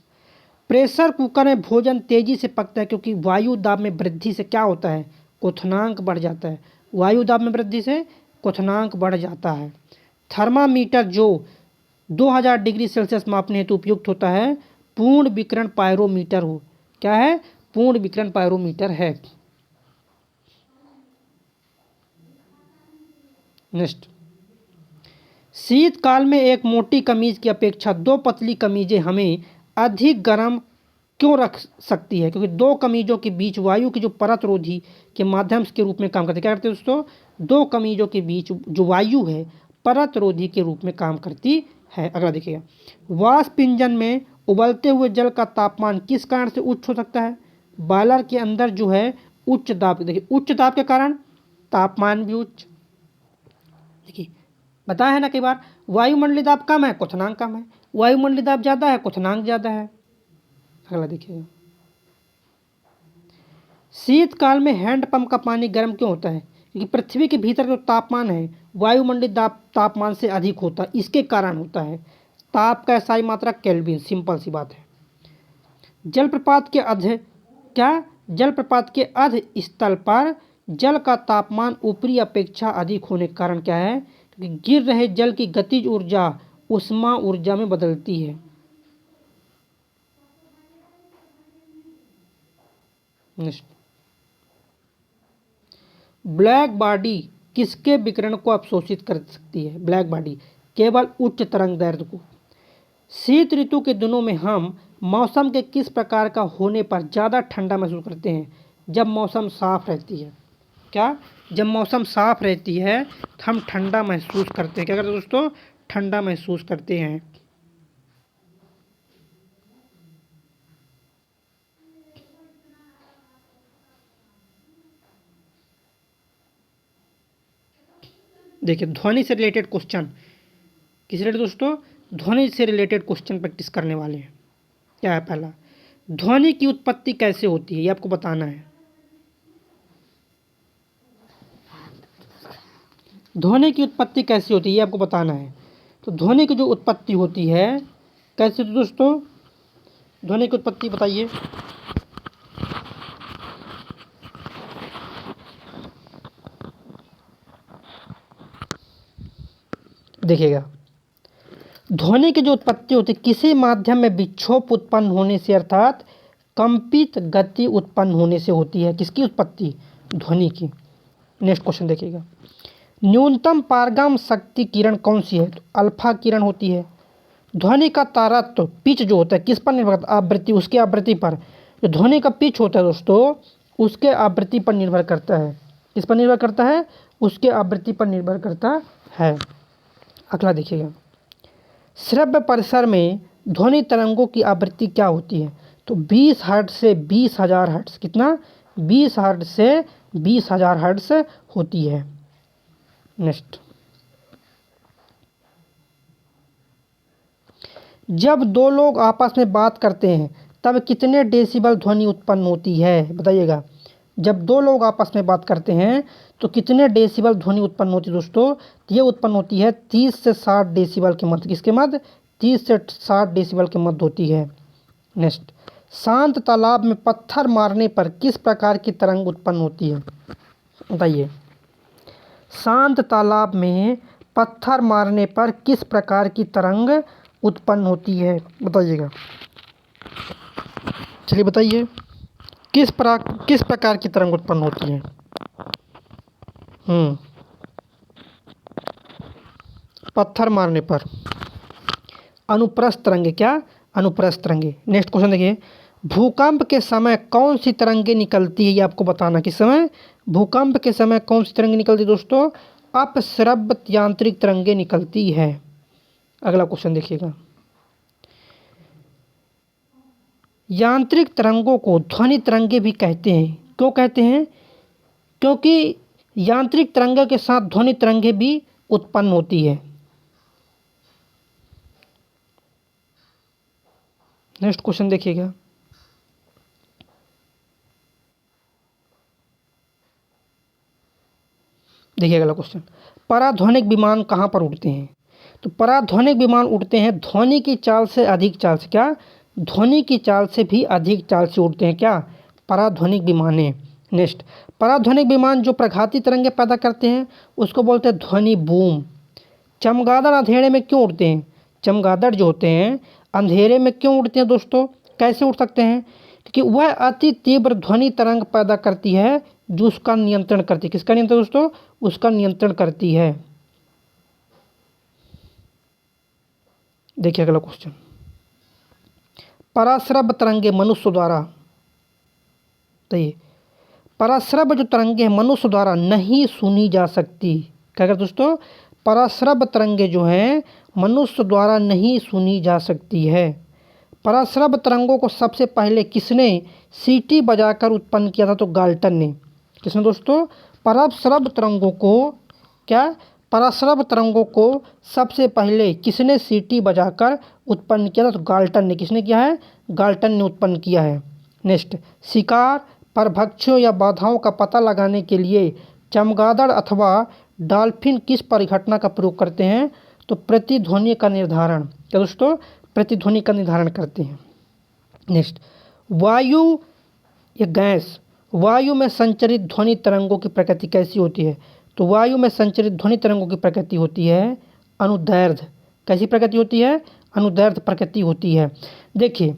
प्रेशर कुकर में भोजन तेजी से पकता है क्योंकि वायु दाब में वृद्धि से क्या होता है? क्वथनांक बढ़ जाता है। वायु दाब में वृद्धि से क्वथनांक बढ़ जाता है। थर्मामीटर जो 2000 डिग्री सेल्सियस मापने हेतु उपयुक्त होता है, पूर्ण विकिरण पायरोमीटर हो। क्या है? पूर्ण विकिरण पायरोमीटर है। नेक्स्ट, शीतकाल में एक मोटी कमीज की अपेक्षा 2 पतली कमीजें हमें अधिक गर्म क्यों रख सकती है? क्योंकि 2 कमीजों के बीच वायु की जो परत रोधी के माध्यम के रूप में काम करती है। क्या करते हैं दोस्तों? 2 कमीजों के बीच जो वायु है परत रोधी के रूप में काम करती है। अगला देखिएगा, वाष्प इंजन में उबलते हुए जल का तापमान किस कारण से उच्च हो सकता है? बॉयलर के अंदर जो है उच्च दाब, देखिए उच्च दाब के कारण तापमान भी उच्च। देखिए बताया है ना कई बार, वायुमंडलीय दाब कम है, क्वथनांक कम है। वायुमंडलीय दाब ज़्यादा है, क्वथनांक ज़्यादा है। अगला देखिएगा, शीतकाल में हैंडपंप का पानी गर्म क्यों होता है? क्योंकि पृथ्वी के भीतर जो तापमान है वायुमंडलीय तापमान से अधिक होता है, इसके कारण होता है। ताप का एसआई मात्रा केल्विन। सिंपल सी बात है। जलप्रपात के अध स्थल पर जल का तापमान ऊपरी अपेक्षा अधिक होने के कारण क्या है? क्योंकि गिर रहे जल की गतिज ऊर्जा उष्मा ऊर्जा में बदलती है। नेक्स्ट, ब्लैक बॉडी किसके विकिरण को अवशोषित कर सकती है? ब्लैक बॉडी केवल उच्च तरंग दैर्ध्य को। शीत ऋतु के दिनों में हम मौसम के किस प्रकार का होने पर ज़्यादा ठंडा महसूस करते हैं? जब मौसम साफ रहती है। क्या? जब मौसम साफ रहती है तो हम ठंडा महसूस करते हैं। क्या करते हैं दोस्तों? ठंडा महसूस करते हैं। देखिए, ध्वनि से रिलेटेड क्वेश्चन, किस रिलेटेड दोस्तों? ध्वनि से रिलेटेड क्वेश्चन प्रैक्टिस करने वाले हैं। क्या है? पहला, ध्वनि की उत्पत्ति कैसे होती है, ये आपको बताना है। ध्वनि की उत्पत्ति कैसी होती है, ये आपको बताना है। तो ध्वनि की जो उत्पत्ति होती है कैसे होती है दोस्तों? ध्वनि की उत्पत्ति बताइए। देखिएगा, ध्वनि की जो उत्पत्ति होती है किसी माध्यम में विक्षोभ उत्पन्न होने से अर्थात कंपित गति उत्पन्न होने से होती है। किसकी उत्पत्ति? ध्वनि की। नेक्स्ट क्वेश्चन देखिएगा, न्यूनतम पारगम शक्ति किरण कौन सी है? तो अल्फा किरण होती है। ध्वनि का तारत्व पिच जो होता है किस पर निर्भर करता है? आवृत्ति, उसके आवृत्ति पर। जो ध्वनि का पिच होता है दोस्तों उसके आवृत्ति पर निर्भर करता है। किस पर निर्भर करता है? उसके आवृत्ति पर निर्भर करता है। अगला देखिएगा, श्रव्य परिसर में ध्वनि तरंगों की आवृत्ति क्या होती है? तो 20 हर्ट्ज से 20,000 हर्ट्ज। कितना? 20 हर्ट्ज से 20,000 हर्ट्ज होती है। नेक्स्ट, जब 2 लोग आपस में बात करते हैं तब कितने डेसिबल ध्वनि उत्पन्न होती है? बताइएगा। जब 2 लोग आपस में बात करते हैं तो कितने डेसिबल ध्वनि उत्पन्न होती है दोस्तों? ये उत्पन्न होती है 30 से 60 डेसिबल के मध्य। किसके मध्य? 30 से 60 डेसिबल के मध्य होती है। नेक्स्ट, शांत तालाब में पत्थर मारने पर किस प्रकार की तरंग उत्पन्न होती है? बताइए। शांत तालाब में पत्थर मारने पर किस प्रकार की तरंग उत्पन्न होती है, बताइएगा। चलिए बताइए, किस प्रकार की तरंग उत्पन्न होती है। पत्थर मारने पर अनुप्रस्थ तरंगे, क्या, अनुप्रस्थ तरंगे। नेक्स्ट क्वेश्चन देखिए, भूकंप के समय कौन सी तरंगे निकलती है, ये आपको बताना। किस समय, भूकंप के समय कौन सी तरंगे निकलती है दोस्तों, अपश्रव्य यांत्रिक तरंगे निकलती है। अगला क्वेश्चन देखिएगा, यांत्रिक तरंगों को ध्वनि तरंगे भी कहते हैं। क्यों कहते हैं, क्योंकि यांत्रिक तरंगों के साथ ध्वनि तरंगे भी उत्पन्न होती है। नेक्स्ट क्वेश्चन देखिएगा, देखिए अगला क्वेश्चन, पराध्वनिक विमान कहाँ पर उड़ते हैं। तो पराध्वनिक विमान उड़ते हैं ध्वनि की चाल से अधिक चाल से, क्या, ध्वनि की चाल से भी अधिक चाल से उड़ते हैं, क्या, पराध्वनिक विमानें। नेक्स्ट, पराध्वनिक विमान जो प्रघाती तरंगे पैदा करते हैं उसको बोलते हैं ध्वनि बूम। चमगादड़ अंधेरे में क्यों उड़ते हैं, चमगादड़ जो होते हैं अंधेरे में क्यों उड़ते हैं दोस्तों, कैसे उड़ सकते हैं, क्योंकि वह अति तीव्र ध्वनि तरंग पैदा करती है जो उसका नियंत्रण करती है। किसका नियंत्रण दोस्तों, उसका नियंत्रण करती है। देखिए अगला क्वेश्चन, पराश्रव्य तरंगे मनुष्य द्वारा, तो ये पराश्रव्य जो तरंगे हैं मनुष्य द्वारा नहीं सुनी जा सकती। क्या कहते दोस्तों, पराश्रव्य तरंगे जो हैं मनुष्य द्वारा नहीं सुनी जा सकती है। पराश्रव्य तरंगों को सबसे पहले किसने सीटी बजाकर उत्पन्न किया था, तो गाल्टन ने। किसने दोस्तों, पराश्रव्य तरंगों को, क्या, पराश्रव्य तरंगों को सबसे पहले किसने सीटी बजाकर उत्पन्न किया था, तो गाल्टन ने। किसने किया है, गाल्टन ने उत्पन्न किया है। नेक्स्ट, शिकार, परभक्षियों या बाधाओं का पता लगाने के लिए चमगादड़ अथवा डॉल्फिन किस परिघटना का प्रयोग करते हैं, तो प्रतिध्वनि का निर्धारण, क्या दोस्तों, प्रतिध्वनि का निर्धारण करते हैं। नेक्स्ट, वायु या गैस, वायु में संचरित ध्वनि तरंगों की प्रकृति कैसी होती है, तो वायु में संचरित ध्वनि तरंगों की प्रकृति होती है अनुदैर्ध्य। कैसी प्रकृति होती है, अनुदैर्ध्य प्रकृति होती है। देखिए,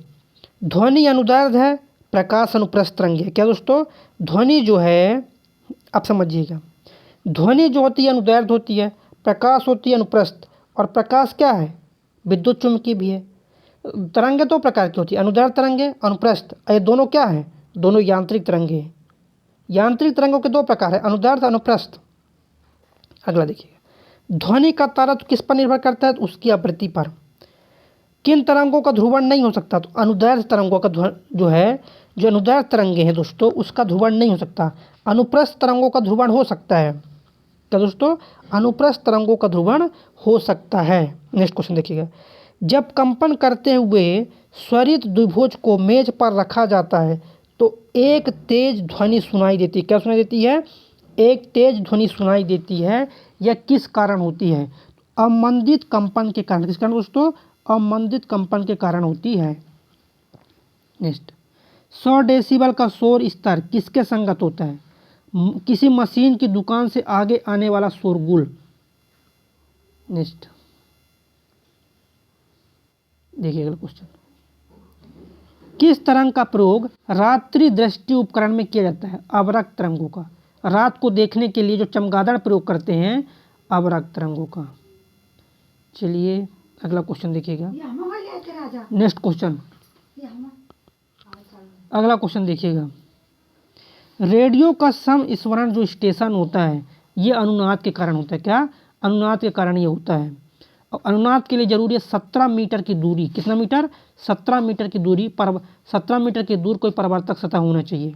ध्वनि अनुदैर्ध्य है, प्रकाश अनुप्रस्थ तरंग है। क्या दोस्तों, ध्वनि जो है, आप समझिएगा, ध्वनि जो होती है अनुदैर्ध्य होती है, प्रकाश होती है अनुप्रस्थ, और प्रकाश क्या है, विद्युत चुम्बकीय भी है। तरंगे दो प्रकार की होती है, अनुदैर्ध्य तरंगे, अनुप्रस्थ। ये दोनों क्या है, दोनों यांत्रिक तरंगे हैं। यांत्रिक तरंगों के दो प्रकार है, अनुदैर्ध्य, अनुप्रस्थ। अगला देखिए, ध्वनि का तारतम्य किस पर निर्भर करता है, तो उसकी आवृत्ति पर। किन तरंगों का ध्रुवण नहीं हो सकता, तो अनुदैर्ध्य तरंगों का जो है, जो अनुदैर्ध्य तरंगे हैं दोस्तों उसका ध्रुवण नहीं हो सकता। अनुप्रस्थ तरंगों का ध्रुवण हो सकता है। क्या दोस्तों, अनुप्रस्थ तरंगों का ध्रुवण हो सकता है। नेक्स्ट क्वेश्चन देखिएगा, जब कंपन करते हुए स्वरित द्विभुज को मेज पर रखा जाता है तो एक तेज ध्वनि सुनाई देती है। क्या सुनाई देती है, एक तेज ध्वनि सुनाई देती है। यह किस कारण होती है, अवमंदित कंपन के कारण। किस कारण दोस्तों, अवमंदित कंपन के कारण होती है। नेक्स्ट, 100 डेसिबल का शोर स्तर किसके संगत होता है, किसी मशीन की दुकान से आगे आने वाला शोरगुल। नेक्स्ट देखिए अगला क्वेश्चन, किस तरंग का प्रयोग रात्रि दृष्टि उपकरण में किया जाता है, अवरक्त तरंगों का। रात को देखने के लिए जो चमगादड़ प्रयोग करते हैं अवरक्त तरंगों का। चलिए अगला क्वेश्चन देखिएगा। नेक्स्ट क्वेश्चन, अगला क्वेश्चन देखिएगा, रेडियो का समस्वरण जो स्टेशन होता है ये अनुनाद के कारण होता है। क्या, अनुनाद के कारण ये होता है। और अनुनाद के लिए जरूरी है 17 मीटर की दूरी। कितना मीटर, 17 मीटर की दूरी पर, 17 मीटर की दूर कोई परावर्तक सतह होना चाहिए।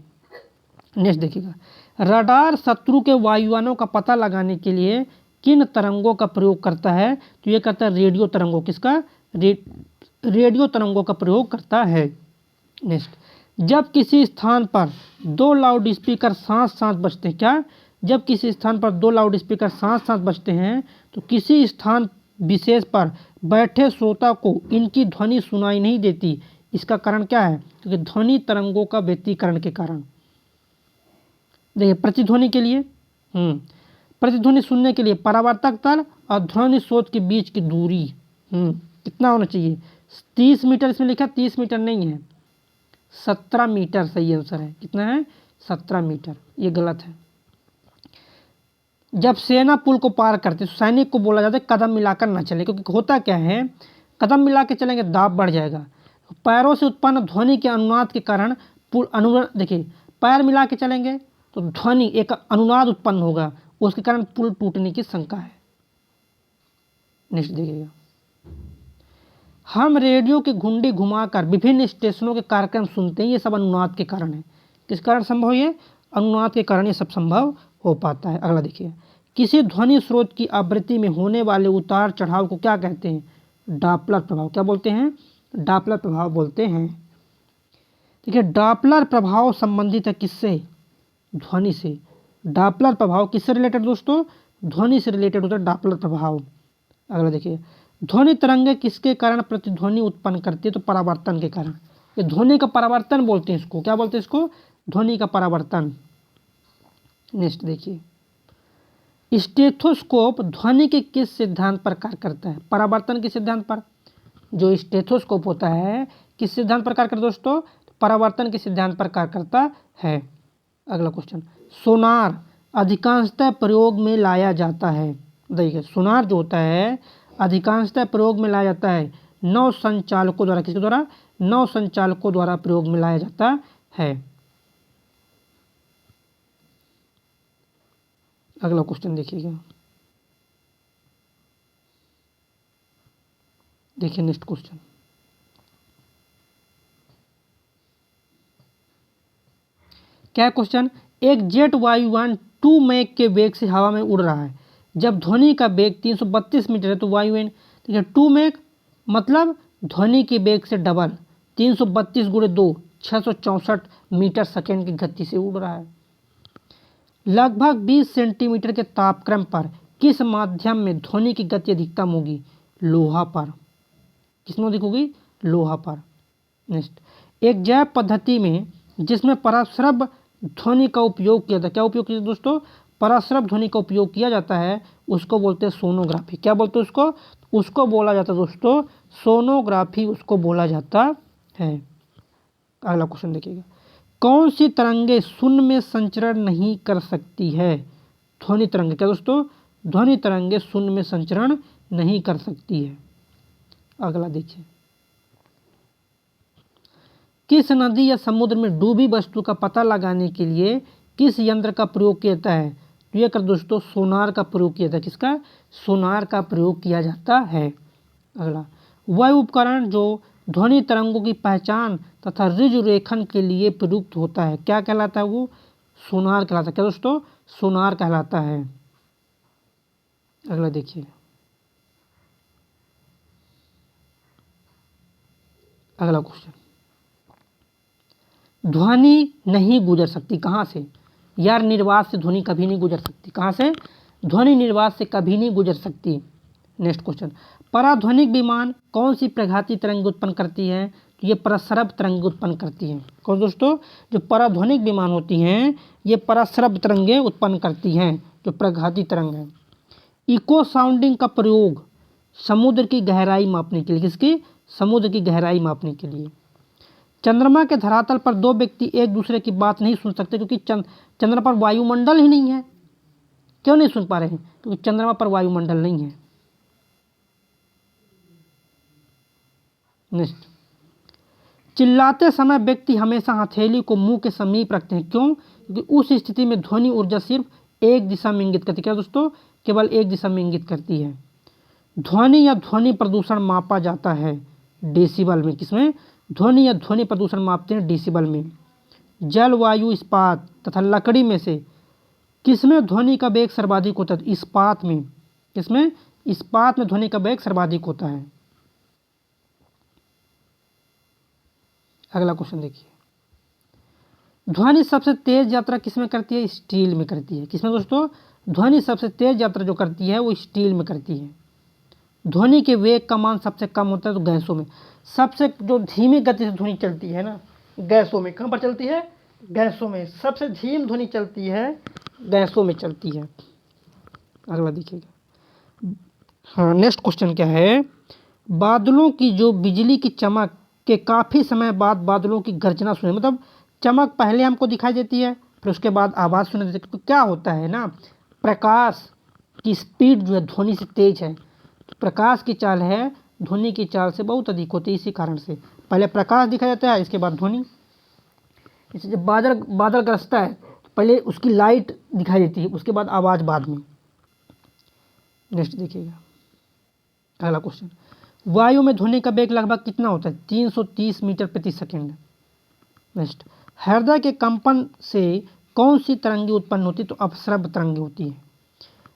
नेक्स्ट देखिएगा, रडार शत्रु के वायुयानों का पता लगाने के लिए किन तरंगों का प्रयोग करता है, तो ये करता है रेडियो तरंगों। किसका, रेडियो तरंगों का प्रयोग करता है। नेक्स्ट, जब किसी स्थान पर 2 लाउड स्पीकर साथ साथ बजते हैं। क्या, जब किसी स्थान पर 2 लाउड स्पीकर साथ साथ बजते हैं तो किसी स्थान विशेष पर बैठे श्रोता को इनकी ध्वनि सुनाई नहीं देती। इसका कारण क्या है, क्योंकि ध्वनि तरंगों का व्यतिकरण के कारण। देखिए प्रतिध्वनि के लिए प्रतिध्वनि सुनने के लिए परावर्तक तल और ध्वनि स्रोत के बीच की दूरी कितना होना चाहिए? 30 मीटर इसमें लिखा, 30 मीटर नहीं है, 17 मीटर सही आंसर है। कितना है? 17 मीटर। ये गलत है। जब सेना पुल को पार करते सैनिक को बोला जाता है कदम मिलाकर ना चले, क्योंकि होता क्या है, कदम मिला के चलेंगे दाब बढ़ जाएगा। पैरों से उत्पन्न ध्वनि के अनुनाद के कारण पुल देखिए, पैर मिला के चलेंगे तो ध्वनि एक अनुनाद उत्पन्न होगा, उसके कारण पुल टूटने की शंका है। नेक्स्ट देखिएगा, हम रेडियो की घुंडी घुमाकर विभिन्न स्टेशनों के कार्यक्रम सुनते हैं, ये सब अनुनाद के कारण है। किस कारण संभव? ये अनुनाद के कारण ये सब संभव हो पाता है। अगला देखिए, किसी ध्वनि स्रोत की आवृत्ति में होने वाले उतार चढ़ाव को क्या कहते हैं? डॉपलर प्रभाव। क्या बोलते हैं? डॉपलर प्रभाव बोलते हैं। देखिए, डॉपलर प्रभाव संबंधित है किससे? ध्वनि से। डॉपलर प्रभाव किससे रिलेटेड दोस्तों? ध्वनि से रिलेटेड होता है डॉपलर प्रभाव। अगला देखिए, ध्वनि तरंगे किसके कारण प्रतिध्वनि उत्पन्न करती है? तो परावर्तन के कारण। ये ध्वनि का परावर्तन बोलते हैं इसको। क्या बोलते हैं इसको? ध्वनि का परावर्तन। नेक्स्ट देखिए, स्टेथोस्कोप ध्वनि के किस सिद्धांत पर कार्य करता है? परावर्तन के सिद्धांत पर। जो स्टेथोस्कोप होता है किस सिद्धांत पर कार्य करता है दोस्तों? परावर्तन के सिद्धांत पर कार्य करता है। अगला क्वेश्चन, सोनार अधिकांशतः प्रयोग में लाया जाता है। देखिए, सोनार जो होता है अधिकांशतः प्रयोग में लाया जाता है नौ संचालकों द्वारा। किसके द्वारा? नौ संचालकों द्वारा प्रयोग में लाया जाता है। अगला क्वेश्चन देखिएगा, देखिए नेक्स्ट क्वेश्चन, क्या क्वेश्चन? एक जेट वायुयान 2 मैक के वेग से हवा में उड़ रहा है। जब ध्वनि का वेग 332 मीटर है तो वायुयान, देखिए 2 मैक मतलब ध्वनि के वेग से डबल, 332 गुणे 2 664 मीटर सेकेंड की गति से उड़ रहा है। लगभग 20 सेंटीमीटर के तापक्रम पर किस माध्यम में ध्वनि की गति अधिकतम होगी? लोहा पर। किसमें अधिक होगी? लोहा पर। नेक्स्ट, एक जैव पद्धति में जिसमें पराश्रव ध्वनि का उपयोग किया था, क्या उपयोग किया दोस्तों? पराश्रव ध्वनि का उपयोग किया जाता है, उसको बोलते हैं सोनोग्राफी। क्या बोलते हैं उसको? उसको बोला जाता है दोस्तों सोनोग्राफी, उसको बोला जाता है। अगला क्वेश्चन देखिएगा, कौन सी तरंगे शून्य में संचरण नहीं कर सकती है? ध्वनि तरंगे। क्या दोस्तों? ध्वनि तरंगे शून्य में संचरण नहीं कर सकती है। अगला देखिए, किस नदी या समुद्र में डूबी वस्तु का पता लगाने के लिए किस यंत्र का प्रयोग किया जाता है? तो ये कर दोस्तों सोनार का प्रयोग किया जाता है। किसका? सोनार का प्रयोग किया जाता है। अगला, वह उपकरण जो ध्वनि तरंगों की पहचान तथा रुझरेखन के लिए प्रयुक्त होता है, क्या कहलाता है? वो सोनार कहलाता है। क्या दोस्तों? सोनार कहलाता है। अगला देखिए, अगला क्वेश्चन, ध्वनि नहीं गुजर सकती कहाँ से? यार निर्वात से ध्वनि कभी नहीं गुजर सकती। कहाँ से? ध्वनि निर्वात से कभी नहीं गुजर सकती। नेक्स्ट क्वेश्चन, पराध्वनिक विमान कौन सी प्रघाती तरंग उत्पन्न करती है? तो ये पराश्रव तरंग उत्पन्न करती हैं। कौन दोस्तों? जो पराध्वनिक विमान होती हैं ये पराश्रव तरंगें उत्पन्न करती हैं, जो प्रघाती तरंग है। इको साउंडिंग का प्रयोग समुद्र की गहराई मापने के लिए। किसकी? समुद्र की गहराई मापने के लिए। चंद्रमा के धरातल पर दो व्यक्ति एक दूसरे की बात नहीं सुन सकते क्योंकि चंद्रमा पर वायुमंडल ही नहीं है। क्यों नहीं सुन पा रहे हैं? क्योंकि चंद्रमा पर वायुमंडल नहीं है। नेक्स्ट, चिल्लाते समय व्यक्ति हमेशा हथेली को मुंह के समीप रखते हैं। क्यों? क्योंकि उस स्थिति में ध्वनि ऊर्जा सिर्फ एक दिशा में इंगित करती है। क्या दोस्तों? केवल एक दिशा में इंगित करती है। ध्वनि या ध्वनि प्रदूषण मापा जाता है डेसिबल में। किसमें? ध्वनि या ध्वनि प्रदूषण मापते हैं डेसिबल में। जल, वायु, इस्पात तथा लकड़ी में से किसमें ध्वनि का वेग सर्वाधिक होता है? इस्पात में। किसमें? इस्पात में ध्वनि का वेग सर्वाधिक होता है। अगला क्वेश्चन देखिए, ध्वनि सबसे तेज यात्रा किसमें करती है? स्टील में करती है। किसमें दोस्तों? ध्वनि सबसे तेज यात्रा जो करती है वो स्टील में करती है। ध्वनि के वेग का मान सबसे कम होता है तो गैसों में। सबसे जो धीमी गति से ध्वनि चलती है ना, गैसों में। कहाँ पर चलती है? गैसों में। सबसे धीमी ध्वनि चलती है गैसों में चलती है। अगला देखिएगा। हाँ, नेक्स्ट क्वेश्चन क्या है, बादलों की जो बिजली की चमक के काफ़ी समय बाद बादलों की गर्जना सुने, मतलब चमक पहले हमको दिखाई देती है, फिर उसके बाद आवाज़ सुनाई देती है। तो क्या होता है ना, प्रकाश की स्पीड जो है ध्वनि से तेज है, तो प्रकाश की चाल है ध्वनि की चाल से बहुत अधिक होती है। इसी कारण से पहले प्रकाश दिखाई देता है, इसके बाद ध्वनि। इससे जब बादल बादल गरजता है तो पहले उसकी लाइट दिखाई देती है, उसके बाद आवाज़ बाद में। नेक्स्ट देखिएगा अगला क्वेश्चन, वायु में ध्वनि का वेग लगभग कितना होता है, 330 मीटर प्रति सेकेंड। नेक्स्ट, हृदय के कंपन से कौन सी तरंगी उत्पन्न होती है, तो अपश्रव्य तरंगी होती है।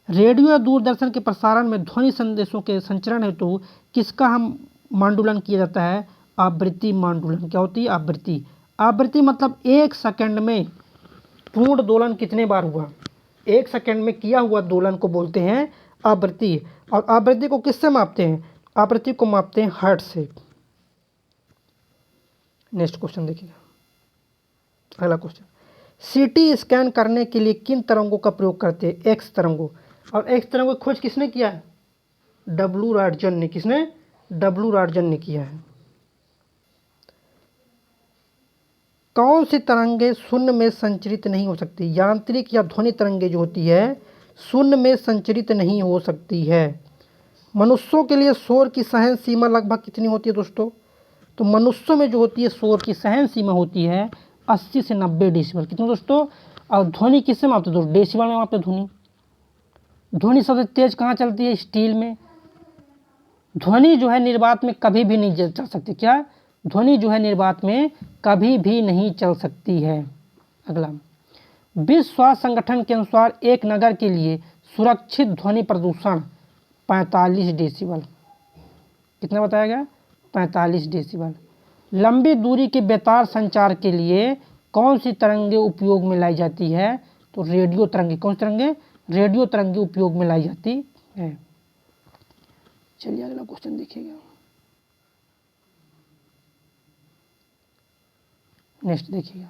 रेडियो या दूरदर्शन के प्रसारण में ध्वनि संदेशों के संचरण हेतु किसका हम मांडुलन किया जाता है, आवृत्ति मांडुलन। क्या होती है, आवृत्ति। आवृत्ति मतलब एक सेकंड में पूर्ण दोलन कितने बार हुआ, एक सेकंड में किया हुआ दोलन को बोलते हैं आवृत्ति। और आवृत्ति को किससे मापते हैं, आवृत्ति को मापते हैं हर्ट्ज से। नेक्स्ट क्वेश्चन देखिएगा अगला क्वेश्चन, सीटी स्कैन करने के लिए किन तरंगों का प्रयोग करते हैं, एक्स तरंगों। और एक्स तरंगों की खोज किसने किया है, डब्ल्यू रॉन्टजन ने। किसने, डब्ल्यू रॉन्टजन ने किया है। कौन सी तरंगे शून्य में संचरित नहीं हो सकती, यांत्रिक या ध्वनि तरंगे जो होती है शून्य में संचरित नहीं हो सकती है। मनुष्यों के लिए शोर की सहन सीमा लगभग कितनी होती है दोस्तों, तो मनुष्यों में जो होती है शोर की सहन सीमा होती है 80 से 90 डेसिबल। कितना दोस्तों, और ध्वनि किससे मापते हैं दोस्तों, डेसिबल में मापते ध्वनि। ध्वनि सबसे तेज कहाँ चलती है, स्टील में। ध्वनि जो है निर्वात में कभी भी नहीं चल सकती। क्या, ध्वनि जो है निर्वात में कभी भी नहीं चल सकती है। अगला, विश्व स्वास्थ्य संगठन के अनुसार एक नगर के लिए सुरक्षित ध्वनि प्रदूषण 45 डेसिबल। कितना बताया गया, 45 डेसिबल। लंबी दूरी के बेतार संचार के लिए कौन सी तरंगे उपयोग में लाई जाती है, तो रेडियो तरंगे। कौन सी तरंगे, रेडियो तरंगे उपयोग में लाई जाती है। चलिए अगला क्वेश्चन देखिएगा। नेक्स्ट देखिएगा,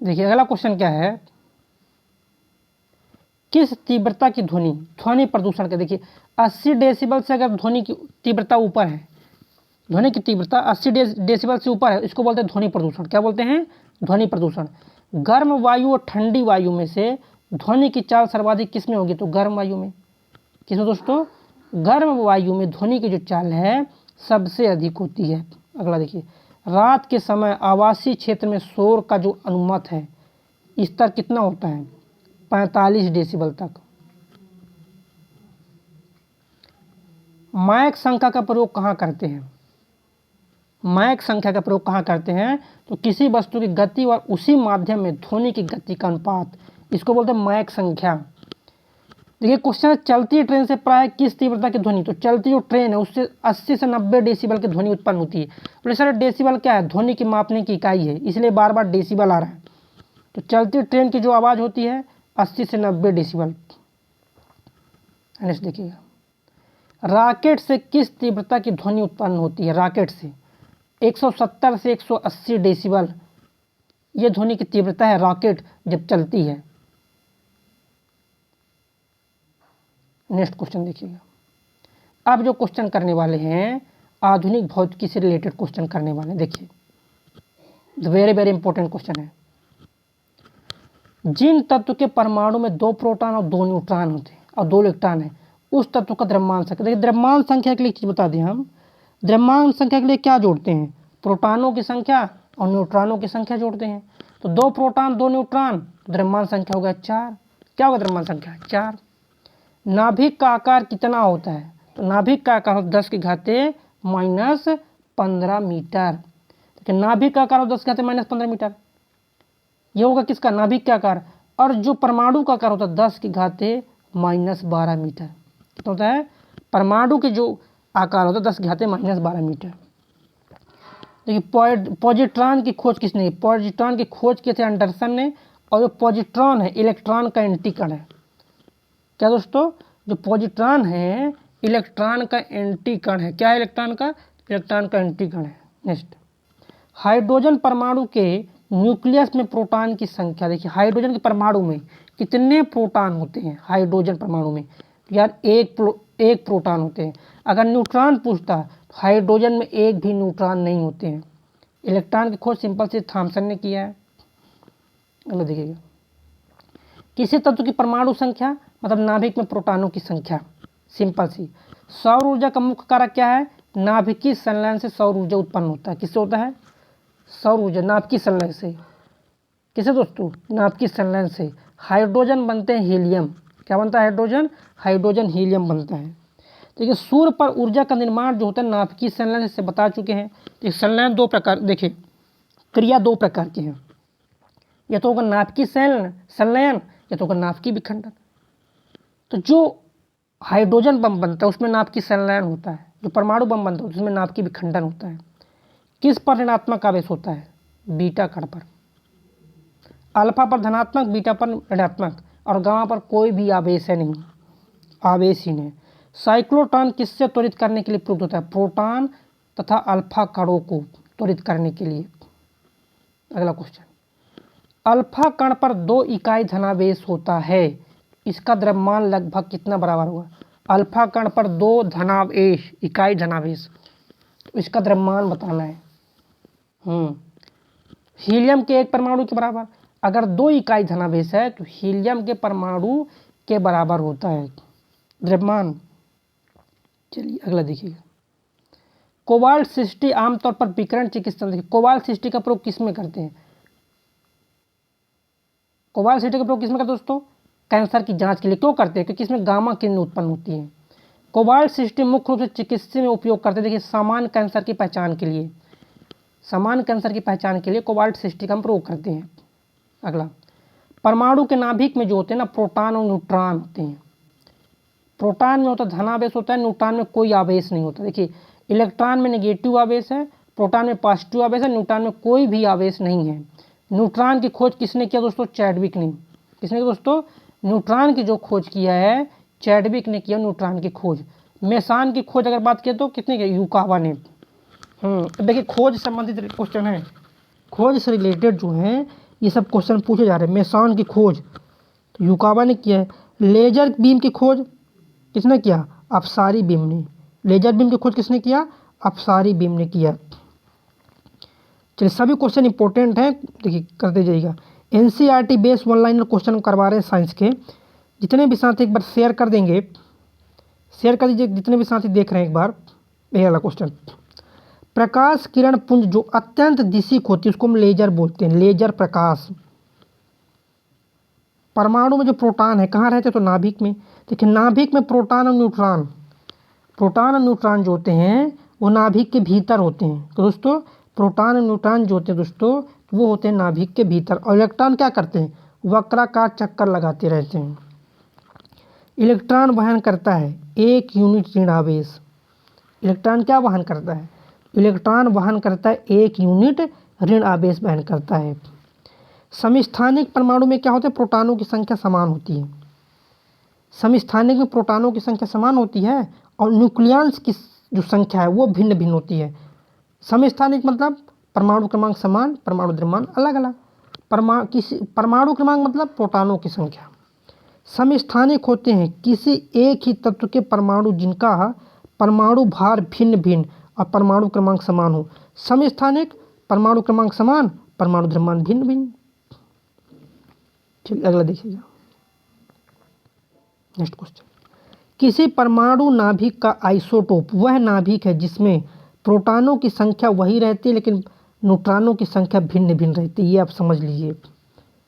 देखिए अगला क्वेश्चन क्या है, किस तीव्रता की ध्वनि ध्वनि प्रदूषण का। देखिए 80 डेसिबल से अगर ध्वनि की तीव्रता ऊपर है, ध्वनि की तीव्रता 80 डेसिबल से ऊपर है, इसको बोलते हैं ध्वनि प्रदूषण। क्या बोलते हैं, ध्वनि प्रदूषण। गर्म वायु और ठंडी वायु में से ध्वनि की चाल सर्वाधिक किस में होगी, तो गर्म वायु में। किसमें दोस्तों, गर्म वायु में ध्वनि की जो चाल है सबसे अधिक होती है। अगला देखिए, रात के समय आवासीय क्षेत्र में शोर का जो अनुमत है स्तर कितना होता है, 45 डेसिबल तक। मैक संख्या का प्रयोग कहाँ करते हैं, मैक संख्या का प्रयोग कहाँ करते हैं, तो किसी वस्तु की गति और उसी माध्यम में ध्वनि की गति का अनुपात, इसको बोलते हैं मैक संख्या। देखिए क्वेश्चन है, चलती ट्रेन से प्राय किस तीव्रता की ध्वनि, तो चलती जो ट्रेन है उससे 80 से 90 डेसिबल की ध्वनि उत्पन्न होती है। तो सर डेसिबल क्या है, ध्वनि की मापने की इकाई है, इसलिए बार बार डेसिबल आ रहा है। तो चलती ट्रेन की जो आवाज़ होती है 80 से 90 डेसिबल। नेक्स्ट देखिएगा, रॉकेट से किस तीव्रता की ध्वनि उत्पन्न होती है, रॉकेट से 170 से 180 डेसिबल ये ध्वनि की तीव्रता है रॉकेट जब चलती है। नेक्स्ट क्वेश्चन देखिएगा, अब जो क्वेश्चन करने वाले हैं आधुनिक भौतिकी से रिलेटेड क्वेश्चन करने वाले। देखिए वेरी वेरी इंपॉर्टेंट क्वेश्चन है, जिन तत्व के परमाणु में 2 प्रोटॉन और 2 न्यूट्रॉन होते हैं और 2 इलेक्ट्रॉन है उस तत्व का द्रव्यमान संख्या। देखिए द्रव्यमान संख्या के लिए चीज़ बता दें, हम द्रव्यमान संख्या के लिए क्या जोड़ते हैं, प्रोटॉनों की संख्या और न्यूट्रॉनों की संख्या जोड़ते हैं। तो 2 प्रोटॉन 2 न्यूट्रॉन, द्रव्यमान संख्या हो गया 4। क्या होगा द्रव्यमान संख्या 4। नाभिक का आकार कितना होता है, तो नाभिक का आकार 10⁻⁻15 मीटर। देखिए नाभिक का आकार 10⁻⁻15 मीटर, ये होगा किसका, नाभिक का आकार। और जो परमाणु का आकार होता है 10⁻12 मीटर। कितना होता है, परमाणु के जो आकार होता है 10⁻12 मीटर। देखिए पॉजिट्रॉन की खोज किसने की, पॉजिट्रॉन की खोज की थी एंडरसन ने। और जो पॉजिट्रॉन है इलेक्ट्रॉन का एंटी कण है। क्या दोस्तों, जो पॉजिट्रॉन है इलेक्ट्रॉन का एंटी कण है। क्या है इलेक्ट्रॉन का, इलेक्ट्रॉन का एंटी कण है। नेक्स्ट, हाइड्रोजन परमाणु के न्यूक्लियस में प्रोटॉन की संख्या, देखिए हाइड्रोजन के परमाणु में कितने प्रोटॉन होते हैं, हाइड्रोजन परमाणु में तो यार एक प्रोटॉन होते हैं। अगर न्यूट्रॉन पूछता तो हाइड्रोजन में एक भी न्यूट्रॉन नहीं होते हैं। इलेक्ट्रॉन की खोज सिंपल से थॉमसन ने किया है। अगला देखिएगा, किसी तत्व की परमाणु संख्या मतलब नाभिक में प्रोटॉनों की संख्या, सिंपल सी। सौर ऊर्जा का मुख्य कारक क्या है, नाभिकीय संलयन से सौर ऊर्जा उत्पन्न होता है। किससे होता है, सौर ऊर्जा नाभिकीय संलयन से। किसे दोस्तों, नाभिकीय संलयन से। हाइड्रोजन बनते हैं हीलियम, क्या बनता है हाइड्रोजन, हाइड्रोजन हीलियम बनता है। देखिए सूर्य पर ऊर्जा का निर्माण जो होता है नाभिकीय संलयन से बता चुके हैं। तो संलयन दो प्रकार, देखिए क्रिया दो प्रकार की हैं, या तो होगा नाभिकीय संलयन या तो होगा नाभिकीय विखंडन। तो जो हाइड्रोजन बम बनता है उसमें नाभिकीय संलयन होता है, जो परमाणु बम बनता है उसमें नाभिकीय विखंडन होता है। किस पर ऋणात्मक आवेश होता है, बीटा कण पर। अल्फा पर धनात्मक, बीटा पर ऋणात्मक, और गामा पर कोई भी आवेश है नहीं, आवेश ही नहीं। साइक्लोट्रॉन किससे त्वरित करने के लिए प्रयुक्त होता है, प्रोटॉन तथा अल्फा कणों को त्वरित करने के लिए। अगला क्वेश्चन, अल्फा कण पर 2 इकाई धनावेश होता है, इसका द्रव्यमान लगभग कितना बराबर होगा। अल्फा कण पर 2 धनावेश, इकाई धनावेश, तो इसका द्रव्यमान बताना है। हीलियम के एक परमाणु के बराबर। अगर 2 इकाई धनावेश है तो हीलियम के परमाणु के बराबर होता है द्रव्यमान। चलिए अगला देखिएगा, कोबाल्ट 60 आमतौर पर विकिरण चिकित्सा, देखिए कोबाल्ट 60 का प्रयोग किस में करते हैं, कोबाल्ट 60 का प्रयोग किस में करते हैं दोस्तों, कैंसर की जांच के लिए। क्यों करते हैं, क्योंकि इसमें गामा किरण उत्पन्न होती है। कोबाल्ट 60 मुख्य रूप से चिकित्सा में उपयोग करते हैं, देखिए सामान्य कैंसर की पहचान के लिए, सामान्य कैंसर की पहचान के लिए कोबाल्ट 60 का हम प्रयोग करते हैं। अगला, परमाणु के नाभिक में जो होते हैं ना प्रोटॉन और न्यूट्रॉन होते हैं। प्रोटॉन में होता धनावेश होता है, न्यूट्रॉन में कोई आवेश नहीं होता। देखिए इलेक्ट्रॉन में नेगेटिव आवेश है, प्रोटॉन में पॉजिटिव आवेश है, न्यूट्रॉन में कोई भी आवेश नहीं है। न्यूट्रॉन की खोज किसने किया दोस्तों, चैडविक ने। किसने किया दोस्तों, न्यूट्रॉन की जो खोज किया है चैडविक ने किया न्यूट्रॉन की खोज। मेसान की खोज अगर बात करें तो किसने किया, युकावा ने। देखिए खोज संबंधित क्वेश्चन है, खोज से रिलेटेड जो है ये सब क्वेश्चन पूछे जा रहे हैं। मेसान की खोज तो युकावा ने किया है। लेजर बीम की खोज किसने किया, अफसारी बीम ने। लेजर बीम की खोज किसने किया, अफसारी बीम ने किया। चलिए सभी क्वेश्चन इंपॉर्टेंट हैं, देखिए करते जाइएगा। एनसीईआरटी बेस ऑनलाइन क्वेश्चन करवा रहे हैं साइंस के। जितने भी साथी एक बार शेयर कर देंगे, शेयर कर दीजिए जितने भी साथी देख रहे हैं एक बार। ये वाला क्वेश्चन, प्रकाश किरण पुंज जो अत्यंत दिशिक होती है उसको हम लेजर बोलते हैं, लेजर प्रकाश। परमाणु में जो प्रोटॉन है कहाँ रहते हैं, तो नाभिक में। देखिए नाभिक में प्रोटॉन और न्यूट्रॉन, प्रोटॉन और न्यूट्रॉन जो होते हैं वो नाभिक के भीतर होते हैं। तो दोस्तों प्रोटॉन और न्यूट्रॉन जो होते हैं दोस्तों वो होते हैं नाभिक के भीतर, और इलेक्ट्रॉन क्या करते हैं, वक्राकार चक्कर लगाते रहते हैं। इलेक्ट्रॉन वहन करता है 1 यूनिट ऋण आवेश। इलेक्ट्रॉन क्या वहन करता है, इलेक्ट्रॉन वहन करता है 1 यूनिट ऋण आवेश वहन करता है। समस्थानिक परमाणु में क्या होता है, प्रोटॉनों की संख्या समान होती है। समस्थानिक में प्रोटॉनों की संख्या समान होती है और न्यूक्लियस की जो संख्या है वो भिन्न भिन्न होती है। समस्थानिक मतलब परमाणु क्रमांक समान, परमाणु द्रव्यमान अलग अलग। परमाणु क्रमांक मतलब प्रोटॉनों की संख्या। समस्थानिक होते हैं किसी एक ही तत्व के परमाणु जिनका परमाणु भार भिन्न भिन्न और परमाणु क्रमांक समान हो। समस्थानिक परमाणु क्रमांक समान, परमाणु द्रव्यमान भिन्न भिन्न। चलिए अगला देखिएगा, नेक्स्ट क्वेश्चन, किसी परमाणु नाभिक का आइसोटोप वह नाभिक है जिसमें प्रोटॉनों की संख्या वही रहती है लेकिन न्यूट्रॉनों की संख्या भिन्न भिन्न रहती है, ये आप समझ लीजिए।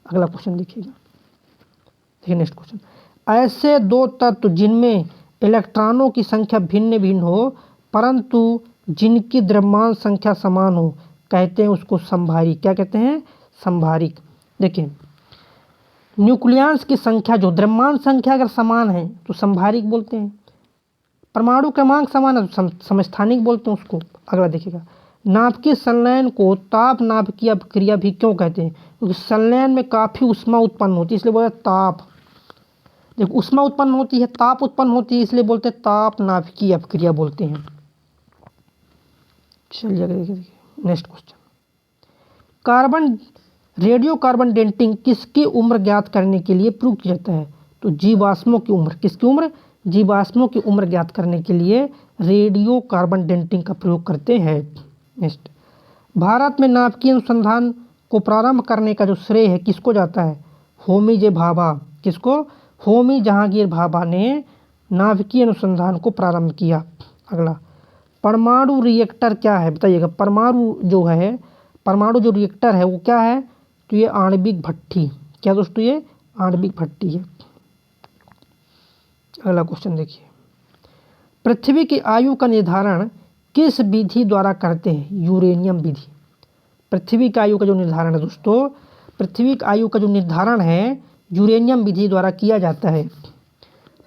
अगला क्वेश्चन देखिएगा, देखिए नेक्स्ट क्वेश्चन, ऐसे 2 तत्व जिनमें इलेक्ट्रॉनों की संख्या भिन्न भिन्न हो परंतु जिनकी द्रव्यमान संख्या समान हो कहते हैं उसको संभारिक। क्या कहते हैं, संभारिक। देखिए न्यूक्लियस की संख्या जो द्रव्यमान संख्या अगर समान है तो संभारिक बोलते हैं, परमाणु क्रमांक समान है तो समस्थानिक बोलते हैं उसको। अगला देखिएगा, नाभिकीय संलयन को ताप नाभिकीय अपक्रिया भी क्यों कहते हैं, क्योंकि संलयन में काफ़ी ऊष्मा उत्पन्न होती है इसलिए बोलते हैं ताप। देखो ऊष्मा उत्पन्न होती है, ताप उत्पन्न होती है, इसलिए बोलते हैं ताप नाभिकीय अपक्रिया बोलते हैं। चलिए देखिए next question, carbon radio carbon dating किसकी उम्र ज्ञात करने के लिए प्रयोग किया जाता है? तो जीवाश्मों की उम्र। किसकी उम्र? जीवाश्मों की उम्र ज्ञात करने के लिए रेडियो कार्बन डेटिंग का प्रयोग करते हैं। नेक्स्ट, भारत में नाभिकीय अनुसंधान को प्रारंभ करने का जो श्रेय है किसको जाता है? होमी जे भाभा। किसको? होमी जहांगीर भाभा ने नाभिकीय अनुसंधान को प्रारंभ किया। अगला, परमाणु रिएक्टर क्या है बताइएगा? परमाणु जो रिएक्टर है वो क्या है? तो ये आणविक भट्ठी। क्या दोस्तों? ये आणविक भट्ठी है। अगला क्वेश्चन देखिए, पृथ्वी की आयु का निर्धारण किस विधि द्वारा करते हैं? यूरेनियम विधि। पृथ्वी की आयु का जो निर्धारण है दोस्तों, पृथ्वी की आयु का जो निर्धारण है यूरेनियम विधि द्वारा किया जाता है।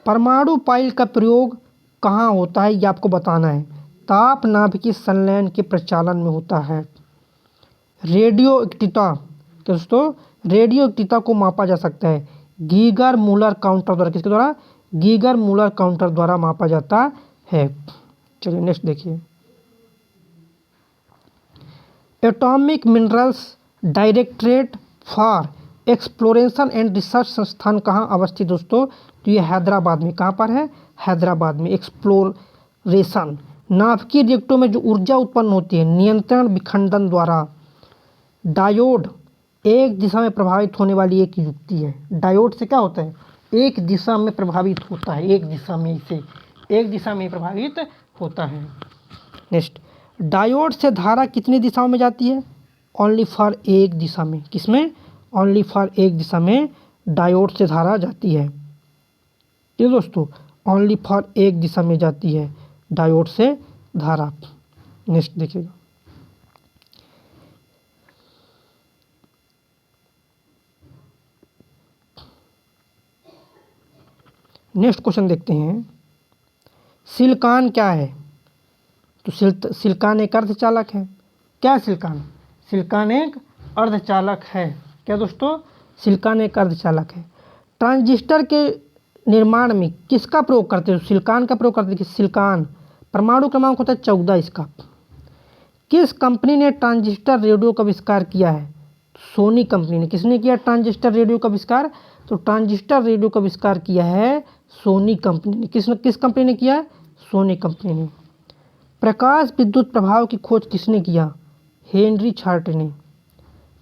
परमाणु पाइल का प्रयोग कहाँ होता है ये आपको बताना है। ताप नाभिकीय संलयन के प्रचालन में होता है। रेडियो एक्टिविटी दोस्तों, रेडियो एक्टिविटी को मापा जा सकता है गीगर मूलर काउंटर द्वारा। किसके द्वारा? गीगर मूलर काउंटर द्वारा मापा जाता है। चलिए नेक्स्ट देखिए, atomic minerals directorate for exploration and research संस्थान कहाँ अवस्थित दोस्तों? तो ये हैदराबाद में। कहाँ पर है? हैदराबाद में। एक्सप्लोरेशन, नाभिकीय रिएक्टरों में जो ऊर्जा उत्पन्न होती है नियंत्रण विखंडन द्वारा। डायोड एक दिशा में प्रभावित होने वाली एक युक्ति है। डायोड से क्या होता है? एक दिशा में प्रभावित होता है। एक दिशा में प्रभावित होता है। नेक्स्ट, डायोड से धारा कितनी दिशाओं में जाती है? ओनली फॉर एक दिशा में। किसमें? ओनली फॉर एक दिशा में डायोड से धारा जाती है। ये दोस्तों ओनली फॉर एक दिशा में जाती है डायोड से धारा। नेक्स्ट देखिएगा, नेक्स्ट क्वेश्चन देखते हैं, सिलिकॉन क्या है? तो सिलिकॉन एक अर्धचालक है। क्या सिलिकॉन? सिलिकॉन एक अर्धचालक है। क्या दोस्तों? सिलिकॉन एक अर्धचालक है। ट्रांजिस्टर के निर्माण में किसका प्रयोग करते हैं? सिलिकॉन का प्रयोग करते हैं। सिलिकॉन परमाणु क्रमांक होता है 14 इसका। किस कंपनी ने ट्रांजिस्टर रेडियो का आविष्कार किया है? सोनी कंपनी ने। किसने किया ट्रांजिस्टर रेडियो का आविष्कार? तो ट्रांजिस्टर रेडियो का आविष्कार किया है सोनी कंपनी ने। किस कंपनी ने किया? सोनी कंपनी ने। प्रकाश विद्युत प्रभाव की खोज किसने किया? हेनरी छार्टे ने।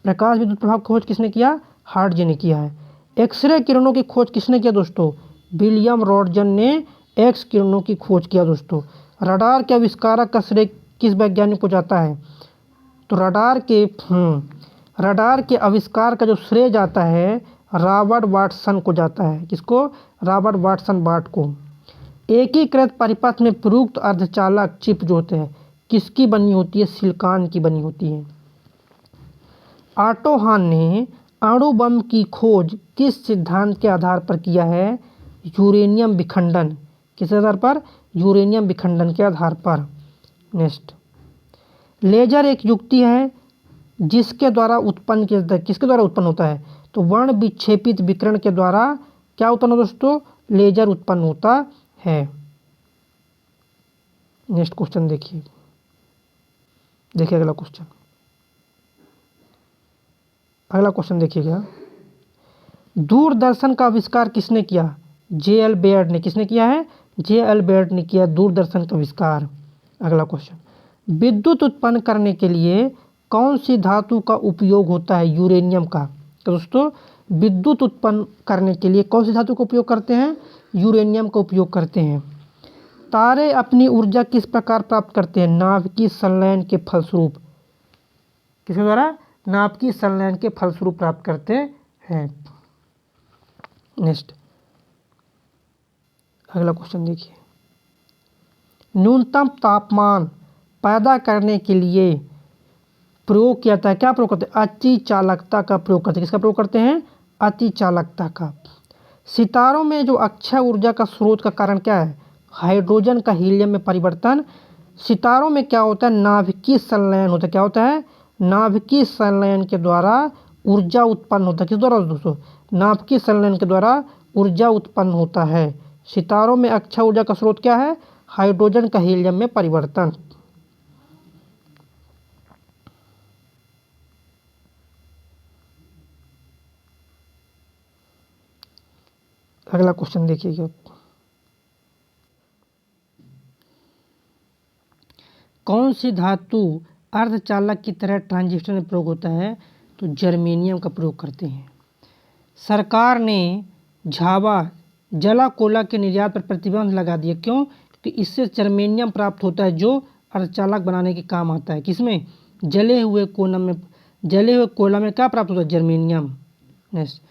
प्रकाश विद्युत प्रभाव की खोज किसने किया? हार्टजे ने किया है। एक्सरे किरणों की खोज किसने किया दोस्तों? विलियम रॉन्टगन ने एक्स किरणों की खोज किया दोस्तों। रडार के आविष्कारक का श्रेय किस वैज्ञानिक को जाता है? तो रडार के आविष्कार का जो श्रेय जाता है रॉबर्ट वाटसन को जाता है। किसको? रॉबर्ट वाटसन बार्ट को। एकीकृत परिपथ में प्रयुक्त अर्धचालक चिप जो होते हैं किसकी बनी होती है? सिलिकॉन की बनी होती है। ऑटो हान ने अणु बम की खोज किस सिद्धांत के आधार पर किया है? यूरेनियम विखंडन। किस आधार पर? यूरेनियम विखंडन के आधार पर। नेक्स्ट, लेजर एक युक्ति है जिसके द्वारा उत्पन्न किया जाता है। किसके द्वारा उत्पन्न होता है? तो वर्ण विक्षेपित विकिरण के द्वारा क्या उत्पन्न हो दोस्तों? लेजर उत्पन्न होता है। नेक्स्ट क्वेश्चन देखिए अगला क्वेश्चन देखिएगा, दूरदर्शन का आविष्कार किसने किया? जे.एल. बेयर्ड ने। किसने किया है? जे.एल. बेयर्ड ने किया दूरदर्शन का आविष्कार। अगला क्वेश्चन, विद्युत उत्पन्न करने के लिए कौन सी धातु का उपयोग होता है? यूरेनियम का। तो दोस्तों विद्युत उत्पन्न करने के लिए कौन सी धातु का उपयोग करते हैं? यूरेनियम का उपयोग करते हैं। तारे अपनी ऊर्जा किस प्रकार प्राप्त करते हैं? नाभिकीय संलयन के फलस्वरूप। किसके द्वारा? नाभिकीय संलयन के फलस्वरूप प्राप्त करते हैं। नेक्स्ट अगला क्वेश्चन देखिए, न्यूनतम तापमान पैदा करने के लिए प्रयोग किया जाता है। क्या प्रयोग करते हैं? अति चालकता का प्रयोग करते हैं। किसका प्रयोग करते हैं? अति चालकता का। सितारों में जो अक्षय ऊर्जा का स्रोत का कारण क्या है? हाइड्रोजन का हीलियम में परिवर्तन। सितारों में क्या होता है? नाभिकीय संलयन होता है। क्या होता है? नाभिकीय संलयन के द्वारा ऊर्जा उत्पन्न होता है। किस द्वारा दोस्तों? नाभिकीय संलयन के द्वारा ऊर्जा उत्पन्न होता है। सितारों में अक्षय ऊर्जा का स्रोत क्या है? हाइड्रोजन का हीलियम में परिवर्तन। अगला क्वेश्चन देखिएगा, कौन सी धातु अर्धचालक की तरह ट्रांजिस्टर में प्रयोग होता है? तो जर्मेनियम का प्रयोग करते हैं। सरकार ने झावा जला कोला के निर्यात पर प्रतिबंध लगा दिया, क्यों? क्योंकि इससे जर्मेनियम प्राप्त होता है जो अर्धचालक बनाने के काम आता है। किसमें? जले हुए कोला में क्या प्राप्त होता है? जर्मेनियम। नेक्स्ट,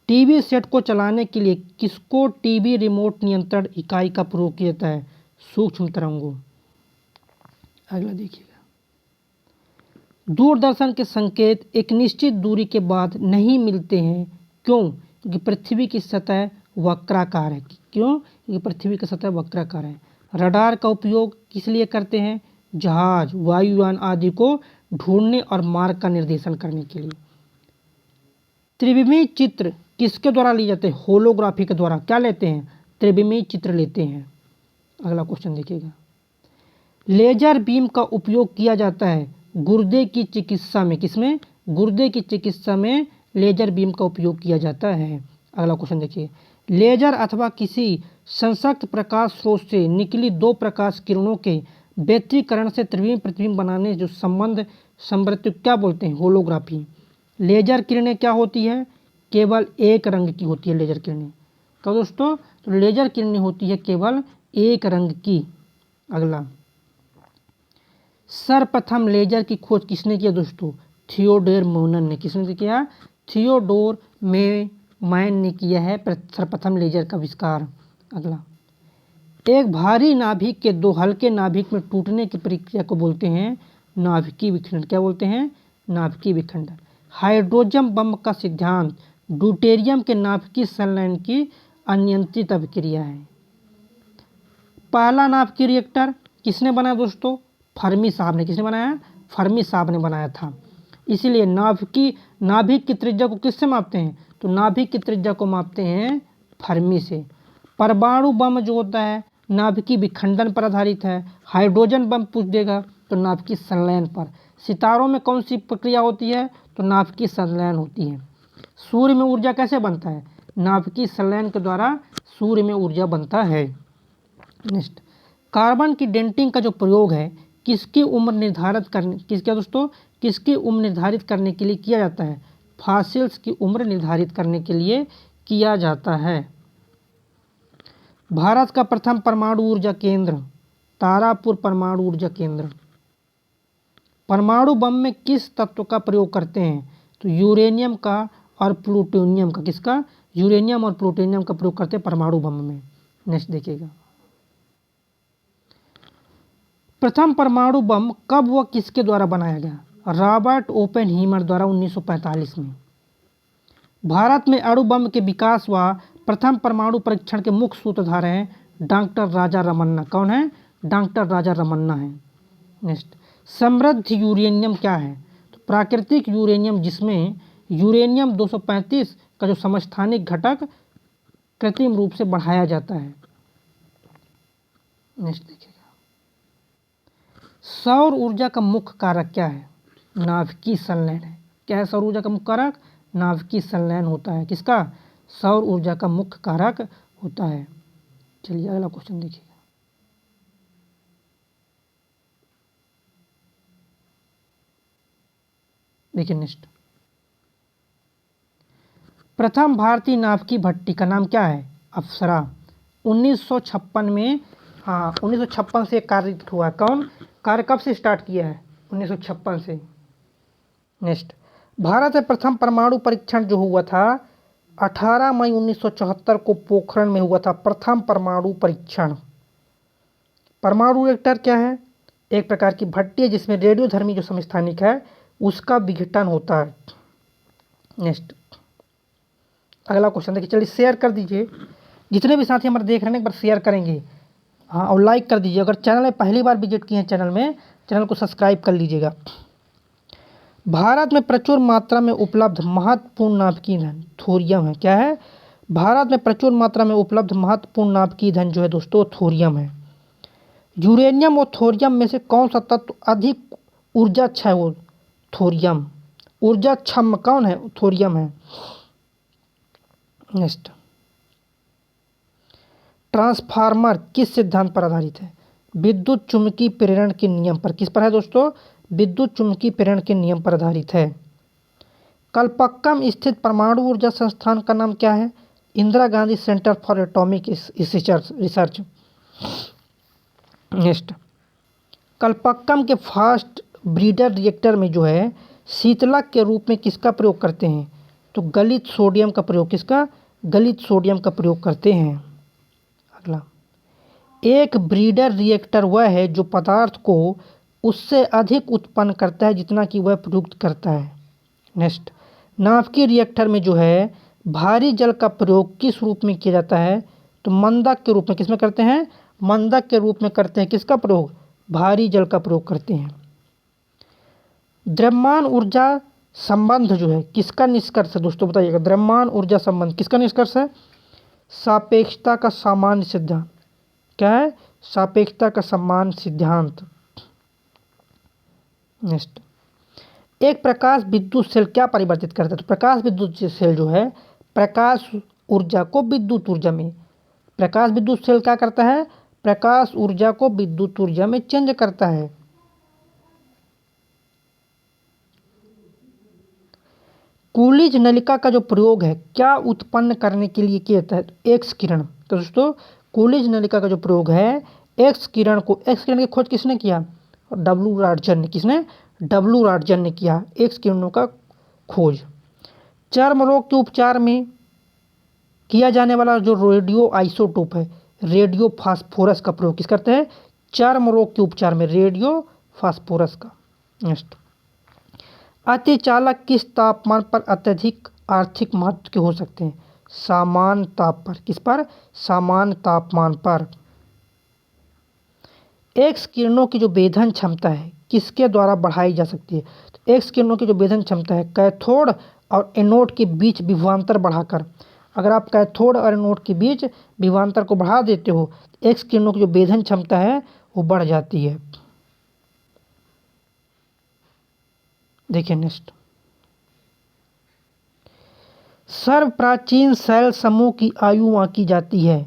टीवी सेट को चलाने के लिए किसको टीवी रिमोट नियंत्रण इकाई का प्रयोग किया जाता है? सूक्ष्म तरंगों। अगला देखिएगा, दूरदर्शन के संकेत एक निश्चित दूरी के बाद नहीं मिलते हैं, क्यों? क्योंकि पृथ्वी की सतह वक्राकार है। क्यों? क्योंकि पृथ्वी की सतह वक्राकार है। रडार का उपयोग किस लिए करते हैं? जहाज, वायुयान आदि को ढूंढने और मार्ग का निर्देशन करने के लिए। त्रिविमीय चित्र किसके द्वारा लिए जाते हैं? होलोग्राफी के द्वारा। क्या लेते हैं? त्रिविमीय चित्र लेते हैं। अगला क्वेश्चन देखिएगा, लेजर बीम का उपयोग किया जाता है गुर्दे की चिकित्सा में। किसमें? गुर्दे की चिकित्सा में लेजर बीम का उपयोग किया जाता है। अगला क्वेश्चन देखिए, लेजर अथवा किसी संसक्त प्रकाश स्रोत से निकली दो प्रकाश किरणों के व्यतिकरण से त्रिविम प्रतिबिंब बनाने जो संबंध संवृत्ति क्या बोलते हैं? होलोग्राफी। लेजर किरणें क्या होती है? केवल एक रंग की होती है लेजर किरणें। तो दोस्तों, तो लेजर किरणें होती है केवल एक रंग की। अगला, सर्वप्रथम लेजर की खोज किसने किया दोस्तों? थियोडोर मोनन ने। किसने किया? थियोडोर मैन ने किया है सर्वप्रथम लेजर का आविष्कार। अगला, एक भारी नाभिक के दो हल्के नाभिक में टूटने की प्रक्रिया को बोलते हैं नाभिकीय विखंडन। क्या बोलते हैं? नाभिकीय विखंडन। हाइड्रोजन बम का सिद्धांत ड्यूटेरियम के नाभिकीय संलयन की अनियंत्रित अभिक्रिया है। पहला नाभिकीय रिएक्टर किसने बनाया दोस्तों? फर्मी साहब ने। किसने बनाया? फर्मी साहब ने बनाया था। इसीलिए नाभिक की त्रिज्या को किससे मापते हैं? तो नाभिक की त्रिज्या को मापते हैं फर्मी से। परमाणु बम जो होता है नाभिकीय विखंडन पर आधारित है। हाइड्रोजन बम पूछ देगा तो नाभिकीय संलयन पर। सितारों में कौन सी प्रक्रिया होती है? तो नाभिकीय संलयन होती है। सूर्य में ऊर्जा कैसे बनता है? नाभिकीय संलयन के द्वारा सूर्य में ऊर्जा बनता है। नेक्स्ट, कार्बन की डेंटिंग का जो प्रयोग है किसकी उम्र निर्धारित करने के लिए किया जाता है? फॉसिल्स की उम्र निर्धारित करने के लिए किया जाता है। भारत का प्रथम परमाणु ऊर्जा केंद्र तारापुर परमाणु ऊर्जा केंद्र। परमाणु बम में किस तत्व का प्रयोग करते हैं? तो यूरेनियम का और प्लूटोनियम का। किसका? यूरेनियम और प्लूटोनियम का प्रयोग करते हैं परमाणु बम में। नेक्स्ट देखिएगा, प्रथम परमाणु बम कब व किसके द्वारा बनाया गया? रॉबर्ट ओपेनहीमर द्वारा 1945 में। भारत में अणु बम के विकास व प्रथम परमाणु परीक्षण के मुख्य सूत्रधार हैं डॉक्टर राजा रमन्ना। कौन है? डॉक्टर राजा रमन्ना है। नेक्स्ट, समृद्ध यूरेनियम क्या है? तो प्राकृतिक यूरेनियम जिसमें यूरेनियम 235 का जो समस्थानिक घटक कृत्रिम रूप से बढ़ाया जाता है। नेक्स्ट देखिएगा, सौर ऊर्जा का मुख्य कारक क्या है? नाभिकीय संलयन है। क्या है सौर ऊर्जा का मुख्य कारक? नाभिकीय संलयन होता है। किसका? सौर ऊर्जा का मुख्य कारक होता है। चलिए अगला क्वेश्चन देखिएगा, देखिए नेक्स्ट, प्रथम भारतीय नाभिकीय भट्टी का नाम क्या है? अप्सरा। 1956 में, हाँ 1956 से कार्य हुआ। कौन? कार्य कब से स्टार्ट किया है? 1956 से। नेक्स्ट, भारत में प्रथम परमाणु परीक्षण जो हुआ था 18 मई 1974 को पोखरण में हुआ था। प्रथम परमाणु परीक्षण। परमाणु रिएक्टर क्या है? एक प्रकार की भट्टी है जिसमें रेडियोधर्मी जो समस्थानिक है उसका विघटन होता है। नेक्स्ट, अगला क्वेश्चन देखिए। चलिए शेयर कर दीजिए, जितने भी साथी हमारे देख रहे हैं एक बार शेयर करेंगे, हाँ, और लाइक कर दीजिए। अगर चैनल में पहली बार विजिट किए हैं चैनल को सब्सक्राइब कर लीजिएगा। भारत में प्रचुर मात्रा में उपलब्ध महत्वपूर्ण नाभिकीय ईंधन थोरियम है। क्या है? भारत में प्रचुर मात्रा में उपलब्ध महत्वपूर्ण नाभिकीय ईंधन जो है दोस्तों थोरियम है। यूरेनियम और थोरियम में से कौन सा तत्व अधिक ऊर्जा क्षय है? वो थोरियम। ऊर्जा क्षम कौन है? थोरियम है। नेक्स्ट, ट्रांसफार्मर किस सिद्धांत पर आधारित है? विद्युत चुम्बकीय प्रेरण के नियम पर। किस पर है दोस्तों? विद्युत चुम्बकीय प्रेरण के नियम पर आधारित है। कलपक्कम स्थित परमाणु ऊर्जा संस्थान का नाम क्या है? Indira Gandhi centre for atomic research. Next, Kalpakkam के फास्ट ब्रीडर रिएक्टर में जो है शीतलक के रूप में किसका प्रयोग करते हैं? तो गलित सोडियम का प्रयोग। किसका? गलित सोडियम का प्रयोग करते हैं। अगला, एक ब्रीडर रिएक्टर वह है जो पदार्थ को उससे अधिक उत्पन्न करता है जितना कि वह प्रयुक्त करता है। नेक्स्ट, नाभिकीय रिएक्टर में जो है भारी जल का प्रयोग किस रूप में किया जाता है? तो मंदक के रूप में। किसमें करते हैं? मंदक के रूप में करते हैं। किसका प्रयोग? भारी जल का प्रयोग करते हैं। द्रव्यमान ऊर्जा संबंध जो है किसका निष्कर्ष है दोस्तों? बताइएगा। द्रव्यमान ऊर्जा संबंध किसका निष्कर्ष है? सापेक्षता का सामान्य सिद्धांत। क्या है? सापेक्षता का सामान्य सिद्धांत। नेक्स्ट, एक प्रकाश विद्युत सेल क्या परिवर्तित करता है? तो प्रकाश विद्युत सेल जो है प्रकाश ऊर्जा को विद्युत ऊर्जा में, प्रकाश विद्युत सेल क्या करता है? प्रकाश ऊर्जा को विद्युत ऊर्जा में चेंज करता है। कूलिज नलिका का जो प्रयोग है क्या उत्पन्न करने के लिए किया जाता है? एक्स किरण। तो दोस्तों कूलिज नलिका का जो प्रयोग है एक्स किरण की खोज किसने किया? डब्ल्यू रॉटजन ने। किसने? डब्ल्यू रॉटजन ने किया एक्स किरणों का खोज। चर्म रोग के उपचार में किया जाने वाला जो रेडियो आइसोटोप है रेडियो फास्फोरस का प्रयोग किस करते हैं? चर्म रोग के उपचार में रेडियो फास्फोरस का। नेक्स्ट, अतिचालक किस तापमान पर अत्यधिक आर्थिक महत्व के हो सकते हैं? सामान्य ताप पर। किस पर? सामान्य तापमान पर। एक्स किरणों की जो वेधन क्षमता है किसके द्वारा बढ़ाई जा सकती है? तो एक्स किरणों की जो वेधन क्षमता है कैथोड और एनोड के बीच विभवांतर बढ़ाकर। अगर आप कैथोड और एनोड के बीच विभवांतर को बढ़ा देते हो तो एक्स किरणों की जो वेधन क्षमता है वो बढ़ जाती है। देखिए नेक्स्ट, सर्वप्राचीन सेल समूह की आयु आंकी जाती है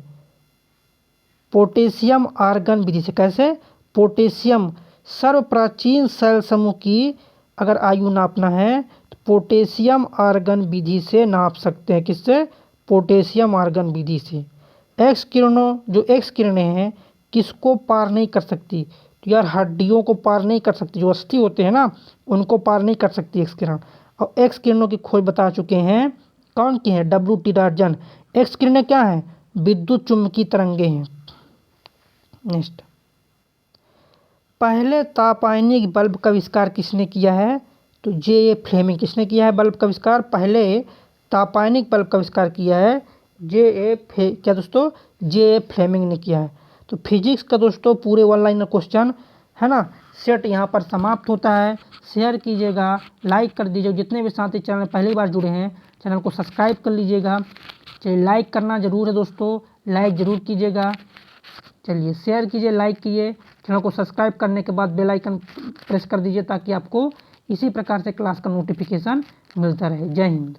पोटेशियम आर्गन विधि से। कैसे? पोटेशियम, सर्वप्राचीन सेल समूह की अगर आयु नापना है तो पोटेशियम आर्गन विधि से नाप सकते हैं। किससे? पोटेशियम आर्गन विधि से। एक्स किरणें हैं किसको पार नहीं कर सकती? तो यार हड्डियों को पार नहीं कर सकती, जो अस्थि होते हैं ना उनको पार नहीं कर सकती एक्स किरण। और एक्स किरणों की खोज बता चुके हैं। कौन की है? डब्ल्यू रॉटजन। एक्स किरणें क्या हैं? विद्युत चुम्बकीय तरंगे हैं। नेक्स्ट, पहले तापायनिक बल्ब का आविष्कार किसने किया है? तो जे फ्लेमिंग। किसने किया है बल्ब का आविष्कार? पहले तापायनिक बल्ब का आविष्कार किया है क्या दोस्तों? जे फ्लेमिंग ने किया है। तो फिजिक्स का दोस्तों पूरे वन लाइनर क्वेश्चन है ना सेट यहाँ पर समाप्त होता है। शेयर कीजिएगा, लाइक कर दीजिए। जितने भी साथी चैनल पहली बार जुड़े हैं चैनल को सब्सक्राइब कर लीजिएगा। चलिए लाइक करना ज़रूर है दोस्तों, लाइक ज़रूर कीजिएगा। चलिए शेयर कीजिए, लाइक कीजिए, चैनल को सब्सक्राइब करने के बाद बेल आइकन प्रेस कर दीजिए ताकि आपको इसी प्रकार से क्लास का नोटिफिकेशन मिलता रहे। जय हिंद।